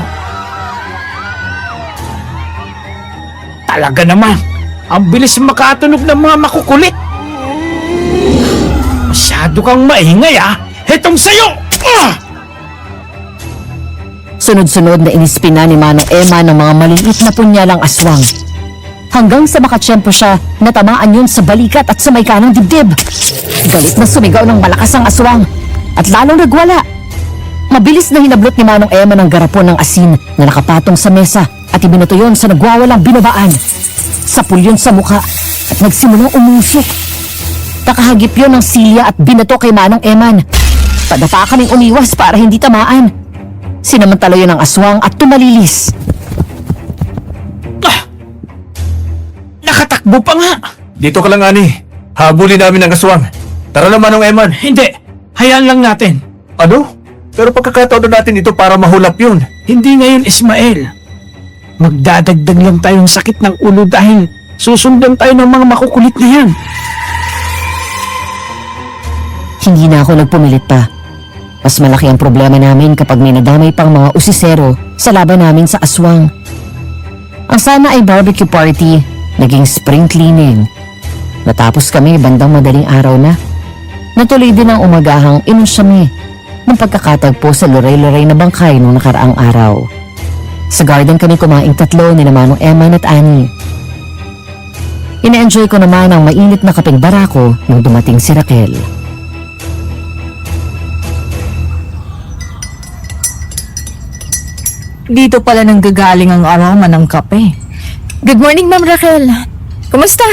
Talaga naman, ang bilis makatunog ng mga makukulit. Masyado kang maingay ah. Hetong sayo! Ah! Sunod-sunod na inispina ni Manong Emma ng mga maliliit na punyalang aswang. Hanggang sa makatsyempo siya, natamaan yun sa balikat at sa may kanang dibdib. Galit na sumigaw ng malakas ang aswang at lalong nagwala. Mabilis na hinablot ni Manong Emma ng garapon ng asin na nakapatong sa mesa at ibinato yun sa nagwawalang binabaan. Sapul yun sa mukha at nagsimulang umusok. Nakahagip yun ng silya at binato kay Manong Eman. Padapa kaming umiwas para hindi tamaan. Sinamantala yun ng aswang at tumalilis. Nakatakbo pa nga. Dito ka lang, Ani. Habulin namin ang aswang. Tara na, Manong Eman. Hindi, hayaan lang natin. Ano? Pero pagkakataon na natin ito para mahulap yun. Hindi ngayon, Ismael. Magdadagdag lang tayong sakit ng ulo dahil susundan tayo ng mga makukulit na yan. Hindi na ako nagpumilit pa. Mas malaki ang problema namin kapag may nadamay pang mga usisero sa laban namin sa aswang. Ang sana ay barbecue party, naging spring cleaning. Natapos kami bandang madaling araw na. Natuloy din ang umagahang inusyami ng pagkakatagpo sa luray-luray na bangkay nung nakaraang araw. Sa garden kami kumaing tatlo ni Manong Emma at Annie. Ina-enjoy ko naman ang mainit na kapeng barako nung dumating si Raquel. Dito pala nang gagaling ang aroma ng kape. Good morning, Ma'am Raquel. Kumusta?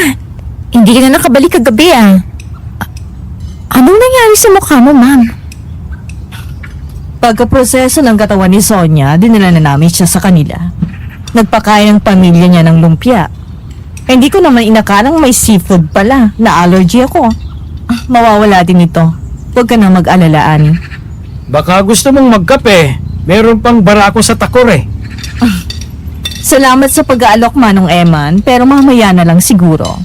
Hindi ka na nakabalik kagabi ah. Anong nangyari sa mukha mo, ma'am? Pagkaproseso ng katawan ni Sonia, dinala na namin siya sa kanila. Nagpakain ng pamilya niya ng lumpia. Hindi ko naman inakalang may seafood pala, na allergy ako. Mawawala din ito. Huwag ka na mag-alalaan. Baka gusto mong magkape. Meron pang barako sa takor eh. Salamat sa pag-aalok, Manong Eman, pero mamaya na lang siguro.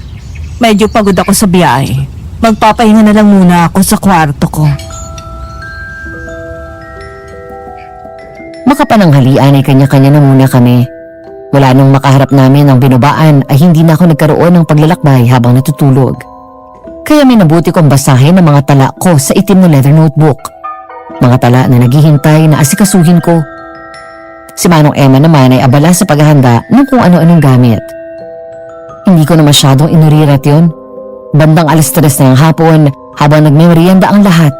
Medyo pagod ako sa biyahe. Magpapahinga na lang muna ako sa kwarto ko. Makapananghalian ay kanya-kanya na muna kami. Wala nang makaharap namin ang binubaan ay hindi na ako nagkaroon ng paglalakbay habang natutulog. Kaya may nabuti kong basahin ang mga tala ko sa itim na leather notebook. Mga tala na naghihintay na asikasuhin ko. Si Manong Emma naman ay abala sa paghahanda ng kung ano-anong gamit. Hindi ko na masyadong inurirat yun. Bandang 3:00 na ng hapon, habang nagmemorianda ang lahat,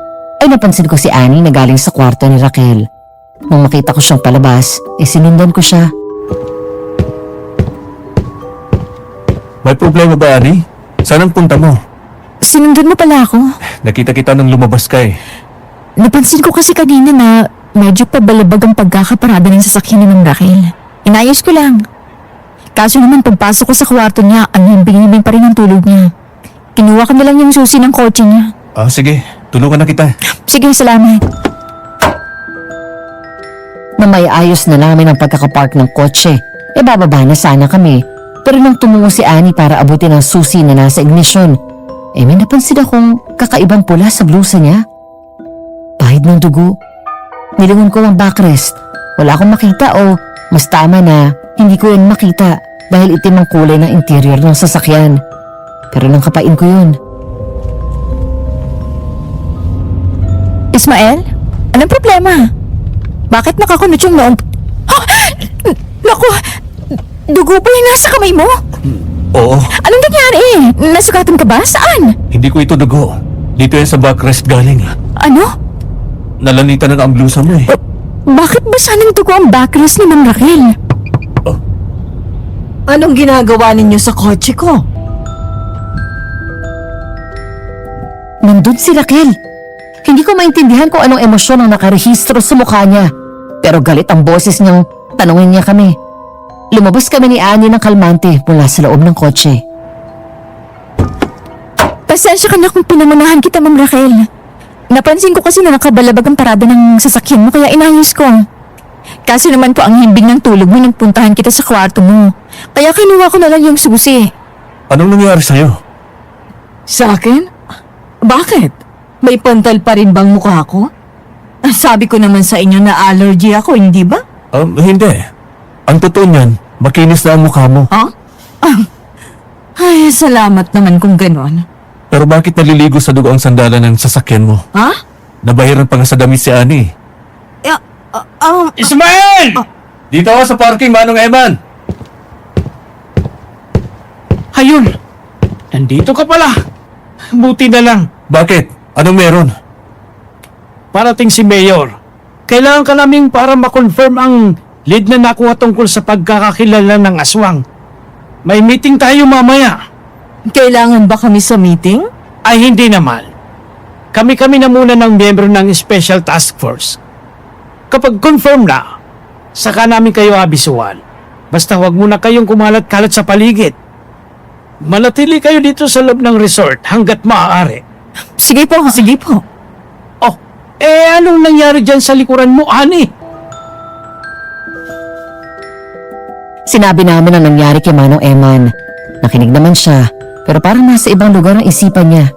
ay napansin ko si Annie na galing sa kwarto ni Raquel. Nung makita ko siyang palabas, ay sinundan ko siya. May problema ba, Ani? Saan ang punta mo? Sinundan mo pala ako. Nakita kita nang lumabas ka eh. Napansin ko kasi kanina na medyo pabalabag ang pagkakaparada ng sasakyan ni Ma'am Raquel. Inayos ko lang. Kaso naman pagpasok ko sa kwarto niya, ang himbing-himbing pa rin ang tulog niya. Kinuha ko na lang yung susi ng kotse niya. Ah, sige. Tulungan na kita. Sige, salamat. Na may ayos na namin ang pagkakapark ng kotse, e bababa na sana kami. Pero nang tumungo si Annie para abutin ang susi na nasa ignition, may napansin akong kakaibang pula sa blusa niya. Pahid ng dugo. Nilingon ko ang backrest. Wala akong makita o mas tama na hindi ko yun makita dahil itim ang kulay ng interior ng sasakyan. Pero nang kapain ko yun. Ismael, anong problema? Bakit nakakunot yung noong... Naku! Dugo pa yung nasa kamay mo? Oo, Anong nangyari? Nasugatan ka ba? Saan? hindi ko ito dugo. Dito yan sa backrest galing. Ano? Nalanitan na ang blusa mo eh. Bakit ba sanang dugo ang backrest ni Ma'am Raquel? Anong ginagawa ninyo sa kotse ko? Nandun si Raquel. Hindi ko maintindihan kung anong emosyon ang nakarehistro sa mukha niya. Pero galit ang boses niyang tanungin niya kami. Lumabas kami ni Annie ng kalmante mula sa loob ng kotse. Pasensya ka na kung pinangunahan kita, Ma'am Raquel. Napansin ko kasi na nakabalabag ang parada ng sasakyan mo kaya inayos ko. Kaso naman po ang himbing ng tulog mo nang puntahan kita sa kwarto mo. Kaya kinuha ko na lang yung susi. Anong nangyari sa'yo? Sa akin? Bakit? May pantal pa rin bang mukha ko? Sabi ko naman sa inyo na allergy ako, hindi ba? Hindi. Ang totoo niyan, makinis na ang mukha mo. Ha? Ay, salamat naman kung ganon. Pero bakit naliligo sa dugo ang sandalan ng sasakyan mo? Ha? Nabayaran pa nga sa damit si Ani. Ismael! Dito ako sa parking, Manong Eman! Ayun! Nandito ka pala. Buti na lang. Bakit? Anong meron? Parating si Mayor. Kailangan ka naming para makonfirm ang lead na nakuha tungkol sa pagkakakilala ng aswang. May meeting tayo mamaya. Kailangan ba kami sa meeting? Ay hindi naman. Kami-kami na muna ng miyembro ng Special Task Force. Kapag confirm na, saka namin kayo abisuan. Basta huwag muna kayong kumalat-kalat sa paligid. Manatili kayo dito sa loob ng resort hanggat maaari. Sige po, sige po. Oh, anong nangyari dyan sa likuran mo, Ani? Sinabi namin ang nangyari kay Manong Eman. Nakinig naman siya, pero parang nasa ibang lugar ang isipan niya.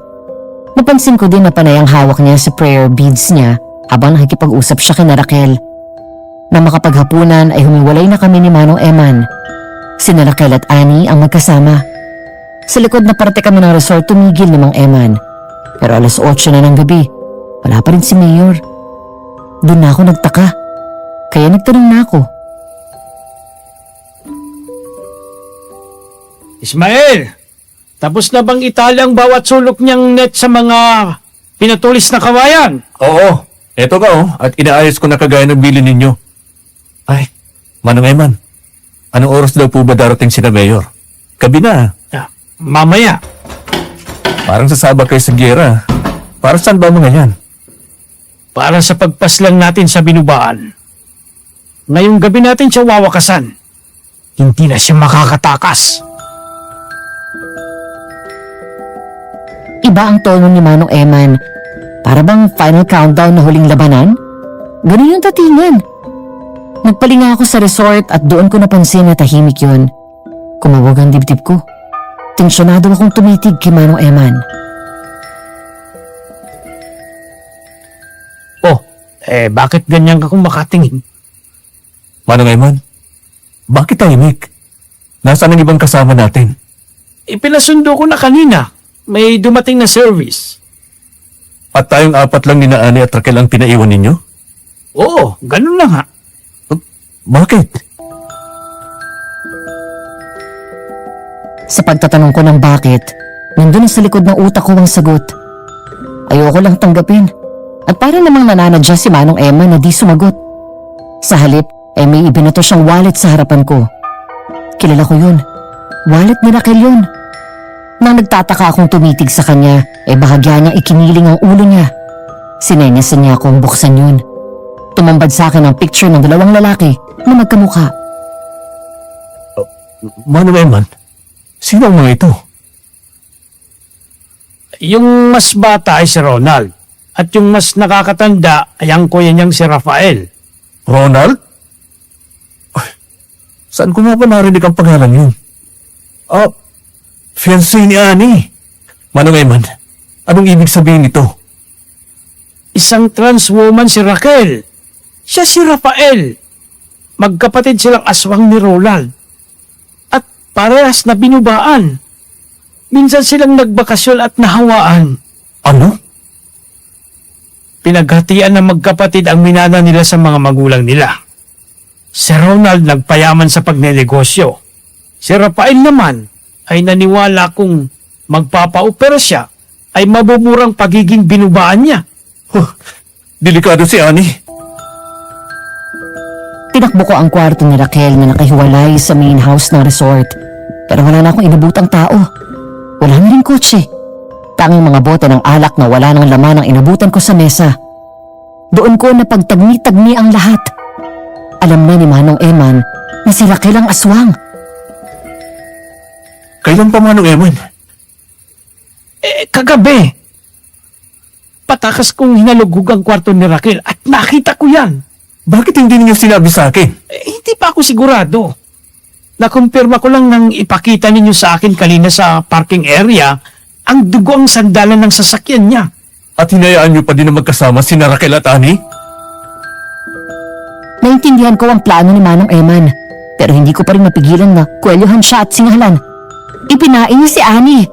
Napansin ko din na panay ang hawak niya sa prayer beads niya habang nakikipag-usap siya kina Raquel. Nang makapaghapunan ay humiwalay na kami ni Manong Eman. Sina Raquel at Annie ang magkasama. Sa likod na parte kami ng resort tumigil ni Mang Eman. Pero alas 8 na ng gabi, wala pa rin si Mayor. Doon na ako nagtaka, kaya nagtanong na ako. Ismael! Tapos na bang itali ang bawat sulok niyang net sa mga pinatulis na kawayan? Oo, eto ka at inaayos ko na kagaya ng bilin ninyo. Ay, Manong Eman, anong oras daw po ba darating sina Mayor? Gabi na. Mamaya. Parang sasabak kayo sa giyera. Para saan ba mga yan? Para sa pagpaslang natin sa binubaan. Ngayong gabi natin siya wawakasan. Hindi na siya makakatakas. Iba ang tono ni Manong Eman. Para bang final countdown na huling labanan? Ganun yung tatingan. Nagpalinga ako sa resort at doon ko napansin na tahimik yun. Kumawag ang dibdib ko. Tensyonado akong tumitig kay Manong Eman. Oh, bakit ganyan ka kung makatingin? Manong Eman, bakit tahimik? Nasaan ang ibang kasama natin? Ipinasundo ko na kanina. May dumating na service. At tayong apat lang ni na Ani at Raquel ang pinaiwan ninyo? Oo, ganun lang ha. Bakit? Sa pagtatanong ko ng bakit, nandun sa likod ng utak ko ang sagot. Ayoko lang tanggapin. At parang namang nananadya si Manong Emma na di sumagot. Sa halip ay may ibinato siyang wallet sa harapan ko. Kilala ko yun. Wallet ni Raquel yun. Nang nagtataka akong tumitig sa kanya, ay bahagya niyang ikiniling ang ulo niya. Sinenyasan niya akong buksan yun. Tumambad sa akin ang picture ng dalawang lalaki na magkamukha. Manong Eman, sino ang mga ito? Yung mas bata ay si Ronald. At yung mas nakakatanda ay ang kuya niyang si Rafael. Ronald? Ay, saan ko nga ba narinig ang pangalan yun? Fiancé ni Ani. Manong Eman, anong ibig sabihin nito? Isang trans woman si Raquel. Siya si Rafael. Magkapatid silang aswang ni Ronald. At parehas na binubaan. Minsan silang nagbakasyon at nahawaan. Ano? Pinaghatian ng magkapatid ang minana nila sa mga magulang nila. Si Ronald nagpayaman sa pagnenegosyo. Si Rafael naman ay naniwala kung magpapaopera siya ay mabumurang pagiging binubaan niya. Delikado si Ani. Tinakbo ko ang kwarto ni Raquel na nakahiwalay sa main house ng resort. Pero wala na akong inabutang tao. Wala na rin kotse. Tanging mga bote ng alak na wala ng laman ang inabutan ko sa mesa. Doon ko napagtagni-tagni ang lahat. Alam na ni Manong Eman na si Raquel ang aswang. Kailan pa, Manong Eman? Kagabi. Patakas kong hinalugog ang kwarto ni Raquel at nakita ko yan. Bakit hindi ninyo sinabi sa akin? Hindi pa ako sigurado. Nakumpirma ko lang nang ipakita ninyo sa akin kanina sa parking area ang dugo ang sandalan ng sasakyan niya. At hinayaan niyo pa din na magkasama si Raquel at Annie? Naintindihan ko ang plano ni Manong Eman, pero hindi ko pa rin mapigilan na kwelyohan siya at singalan. Ipinain niya si Annie.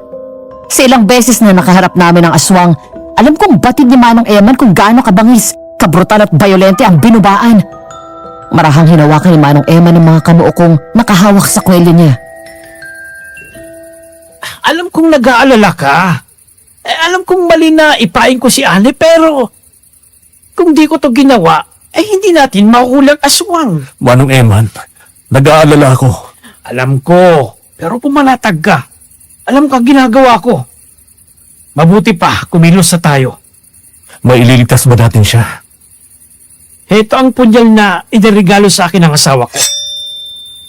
Sa ilang beses na nakaharap namin ang aswang, alam kong batid ni Manong Eman kung gaano kabangis, kabrutal at bayolente ang binubaan. Marahang hinawakan ni Manong Eman ng mga kamuo kong nakahawak sa kwelyo niya. Alam kong nag-aalala ka. Alam kong mali na ipain ko si Annie, pero kung di ko to ginawa, hindi natin mahuhulang aswang. Manong Eman, nag-aalala ako. Alam ko, pero pumanatag ka. Alam ka ginagawa ko. Mabuti pa, kumilos na tayo. Maililigtas ba natin siya? Ito ang punyal na iniregalo sa akin ng asawa ko.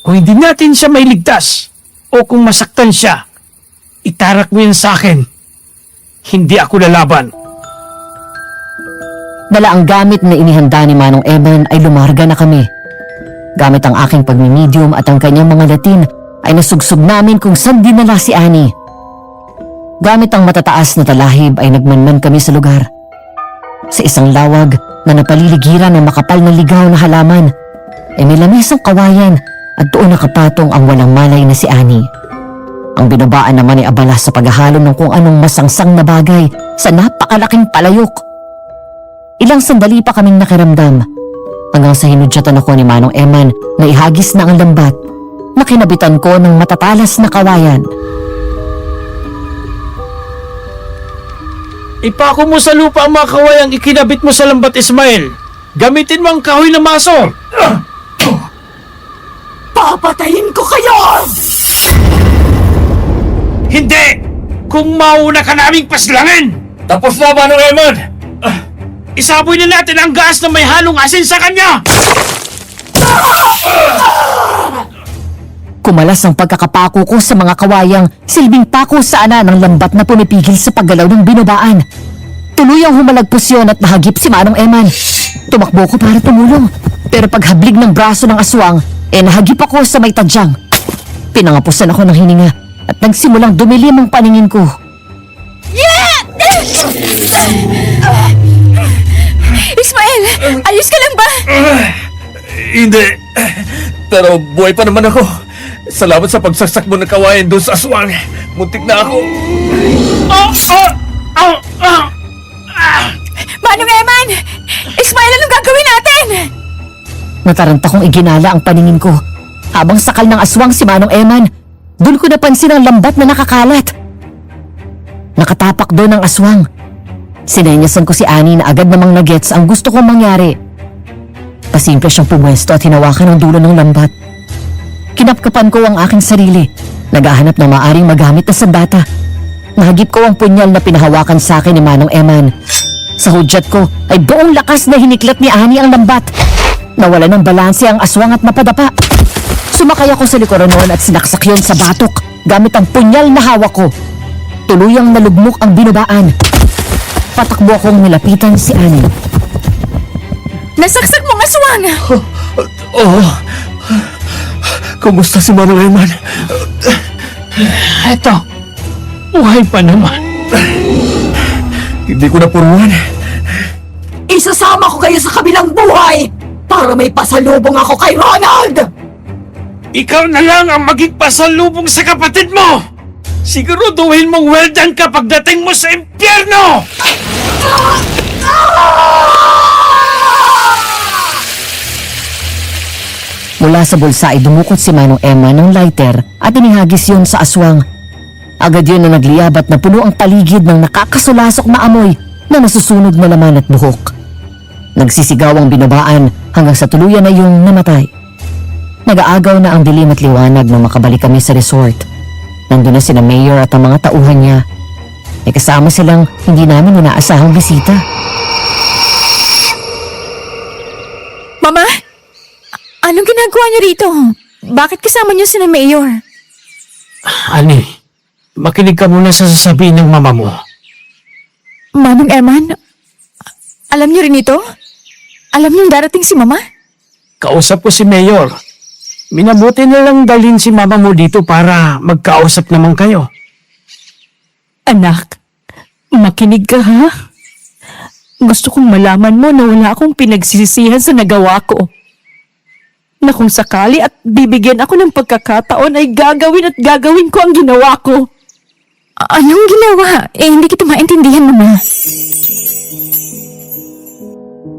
Kung hindi natin siya mailigtas, o kung masaktan siya, itarak mo yan sa akin. Hindi ako lalaban. Dala ang gamit na inihanda ni Manong Eman ay lumarga na kami. Gamit ang aking pagmimedium at ang kanyang mga Latin ay nasugsog namin kung saan dinala si Annie. Gamit ang matataas na talahib ay nagmanman kami sa lugar. Sa isang lawag na napaliligiran ng makapal na ligaw na halaman, ay may lamesang kawayan at doon nakapatong ang walang malay na si Annie. Ang binabaan naman ay abala sa paghahalo ng kung anong masangsang na bagay sa napakalaking palayok. Ilang sandali pa kaming nakiramdam hanggang sa hinudyatan ako ni Manong Eman na ihagis na ang lambat na kinabitan ko ng matatalas na kawayan. Ipako mo sa lupa ang mga kawayang ikinabit mo sa lambat, Ismael. Gamitin mo ang kahoy na maso. Papatayin ko kayo! Hindi! Kung mauna ka naming paslangin! Tapos na, Manong Eman! Isaboy na natin ang gas na may halong asin sa kanya! Kumalas ang pagkakapako ko sa mga kawayang silbing pako sa ana ng lambat na pumipigil sa paggalaw ng binubaan. Tuluyang humalagpos yun at nahagip si Manong Eman. Tumakbo ko para tumulong, pero paghablig ng braso ng aswang, nahagip ako sa may tadyang. Pinangapusan ako ng hininga at nagsimulang dumilim ang paningin ko. Ismael, ayos ka lang ba? Hindi. Pero buhay pa naman ako. Salamat sa pagsaksak mo ng kawayan doon sa aswang. Muntik na ako. Manong Eman! Ismael, anong gagawin natin? Nataranta kong iginala ang paningin ko. Habang sakal ng aswang si Manong Eman, doon ko napansin ang lambat na nakakalat. Nakatapak doon ang aswang. Sinenyasan ko si Annie na agad namang nagets ang gusto kong mangyari. Pasimple siyang pumwesto at hinawakan ang dulo ng lambat. Kinapkapan ko ang aking sarili, naghahanap ng maaring magamit na sandata. Nahagip ko ang punyal na pinahawakan sa akin ni Manong Eman. Sa hudyat ko ay buong lakas na hiniklat ni Annie ang lambat. Nawala ng balanse ang aswang at napadapa. Sumakay ako sa likuran noon at sinaksak yun sa batok gamit ang punyal na hawak ko. Tuluyang nalugmok ang binubaan. Patakbo akong nilapitan si Annie. Nasaksak mong aswang! Oh. Kumusta si Manong Eman? Eto, buhay pa naman. Hindi ko na puruan. Isasama ko kayo sa kabilang buhay para may pasalubong ako kay Ronald! Ikaw na lang ang maging pasalubong sa kapatid mo! Siguraduhin mong well done ka pagdating mo sa impyerno! Mula sa bulsa ay dumukot si Manong Emma ng lighter at inihagis yun sa aswang. Agad yun na nagliabat na puno ang paligid ng nakakasulasok na amoy na nasusunog na laman at buhok. Nagsisigaw ang binabaan hanggang sa tuluyan na yung namatay. Nag-aagaw na ang dilim at liwanag nang makabalik kami sa resort. Nandun na sina Mayor at ang mga tauhan niya. May kasama silang hindi namin inaasahang bisita. Mama? Anong ginagawa niyo rito? Bakit kasama niyo si Mayor? Ani, makinig ka muna sa sasabihin ng mama mo. Manong Eman? Alam niyo rin ito? Alam niyong darating si Mama? Kausap ko si Mayor. Minabuti na lang dalhin si mama mo dito para magkausap naman kayo. Anak, makinig ka ha? Gusto kong malaman mo na wala akong pinagsisisihan sa nagawa ko. Na kung sakali at bibigyan ako ng pagkakataon ay gagawin at gagawin ko ang ginawa ko. Anong ginawa? Hindi kita maintindihan, Mama.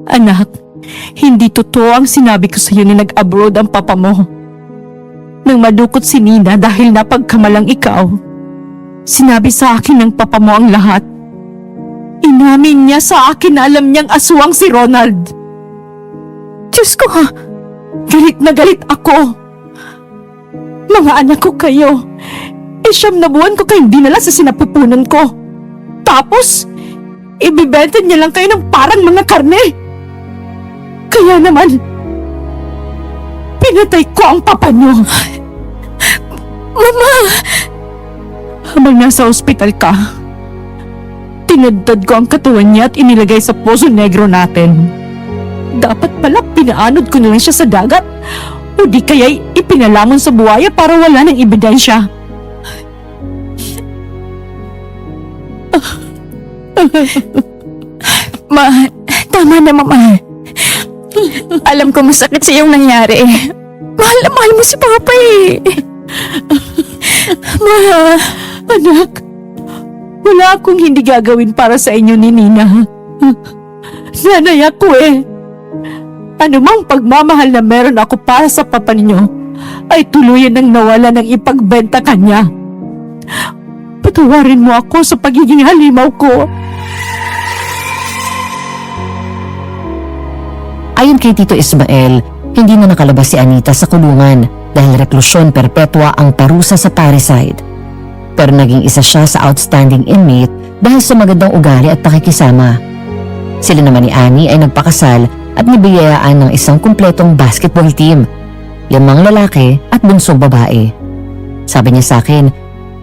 Anak, hindi totoo ang sinabi ko sa iyo na nag-abroad ang papa mo. Nang madukot si Nina dahil napagkamalang ikaw, sinabi sa akin ng papa mo ang lahat. Inamin niya sa akin na alam niyang aswang si Ronald. Diyos ko ha! Galit na galit ako. Mga anak ko kayo. 9 na buwan ko kayong dinala sa sinapupunan ko. Tapos, ibibenta niya lang kayo ng parang mga karne. Kaya naman, pinatay ko ang papa niyo. Mama! Habang nasa ospital ka, tinadtad ko ang katawan niya at inilagay sa Poso Negro natin. Dapat pala pinaanod ko na lang siya sa dagat o di kaya'y ipinalamon sa buhaya para wala ng ebidensya. Tama na, Mama. Alam ko masakit sa iyong nangyari. Mahal na mahal mo si Papa eh. Anak, wala akong hindi gagawin para sa inyo ni Nina. Nanay ako eh. Anumang pagmamahal na meron ako para sa papa ninyo, ay tuluyan nang nawala ng ipagbenta kanya. Patawarin mo ako sa pagiging halimaw ko. Ayon kay Tito Ismael, hindi na nakalabas si Anita sa kulungan dahil reklusyon perpetua ang parusa sa parricide. Pero naging isa siya sa outstanding inmate dahil sa magandang ugali at pakikisama. Sila naman ni Annie ay nagpakasal at nibiyayaan ng isang kumpletong basketball team, 5 lalaki at bunsong babae. Sabi niya sa akin,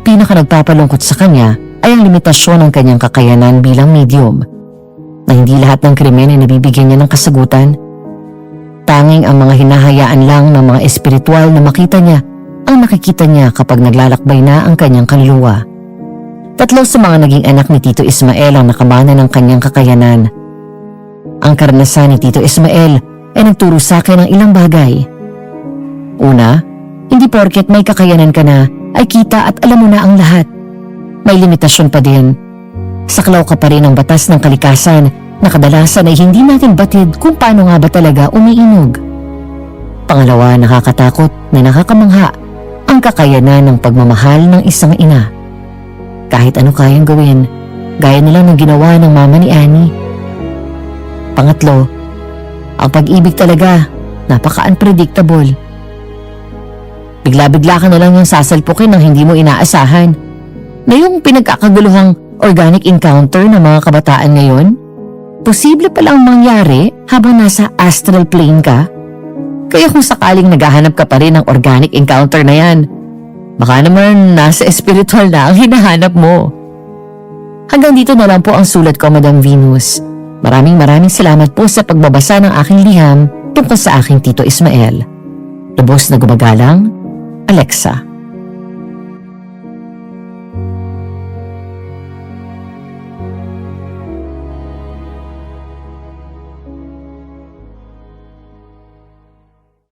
pinaka nagpapalungkot sa kanya ay ang limitasyon ng kanyang kakayanan bilang medium. Na hindi lahat ng krimen ay nabibigyan niya ng kasagutan. Tanging ang mga hinahayaan lang ng mga espiritual na makita niya ang nakikita niya kapag naglalakbay na ang kanyang kaluluwa. 3 sa mga naging anak ni Tito Ismael ang nakamana ng kanyang kakayanan. Ang karanasan ni Tito Ismael ay nagturo sa akin ng ilang bagay. Una, hindi porket may kakayanan ka na ay kita at alam mo na ang lahat. May limitasyon pa din. Saklaw ka pa rin ang batas ng kalikasan na kadalasan ay hindi natin batid kung paano nga ba talaga umiinog. Pangalawa, nakakatakot na nakakamangha ang kakayanan ng pagmamahal ng isang ina. Kahit ano kayang gawin, gaya nilang ng ginawa ng mama ni Annie. Pangatlo, ang pag-ibig talaga, napaka-unpredictable. Bigla-bigla ka na lang yung sasalpukin ng hindi mo inaasahan. Na yung pinagkakaguluhang organic encounter ng mga kabataan ngayon, posible palang mangyari habang nasa astral plane ka. Kaya kung sakaling naghahanap ka pa rin ng organic encounter na yan, baka naman nasa spiritual na ang hinahanap mo. Hanggang dito na lang po ang sulat ko, Madam Venus. Maraming salamat po sa pagbabasa ng aking liham tungkol sa aking Tito Ismael. Lubos na gumagalang, Alexa.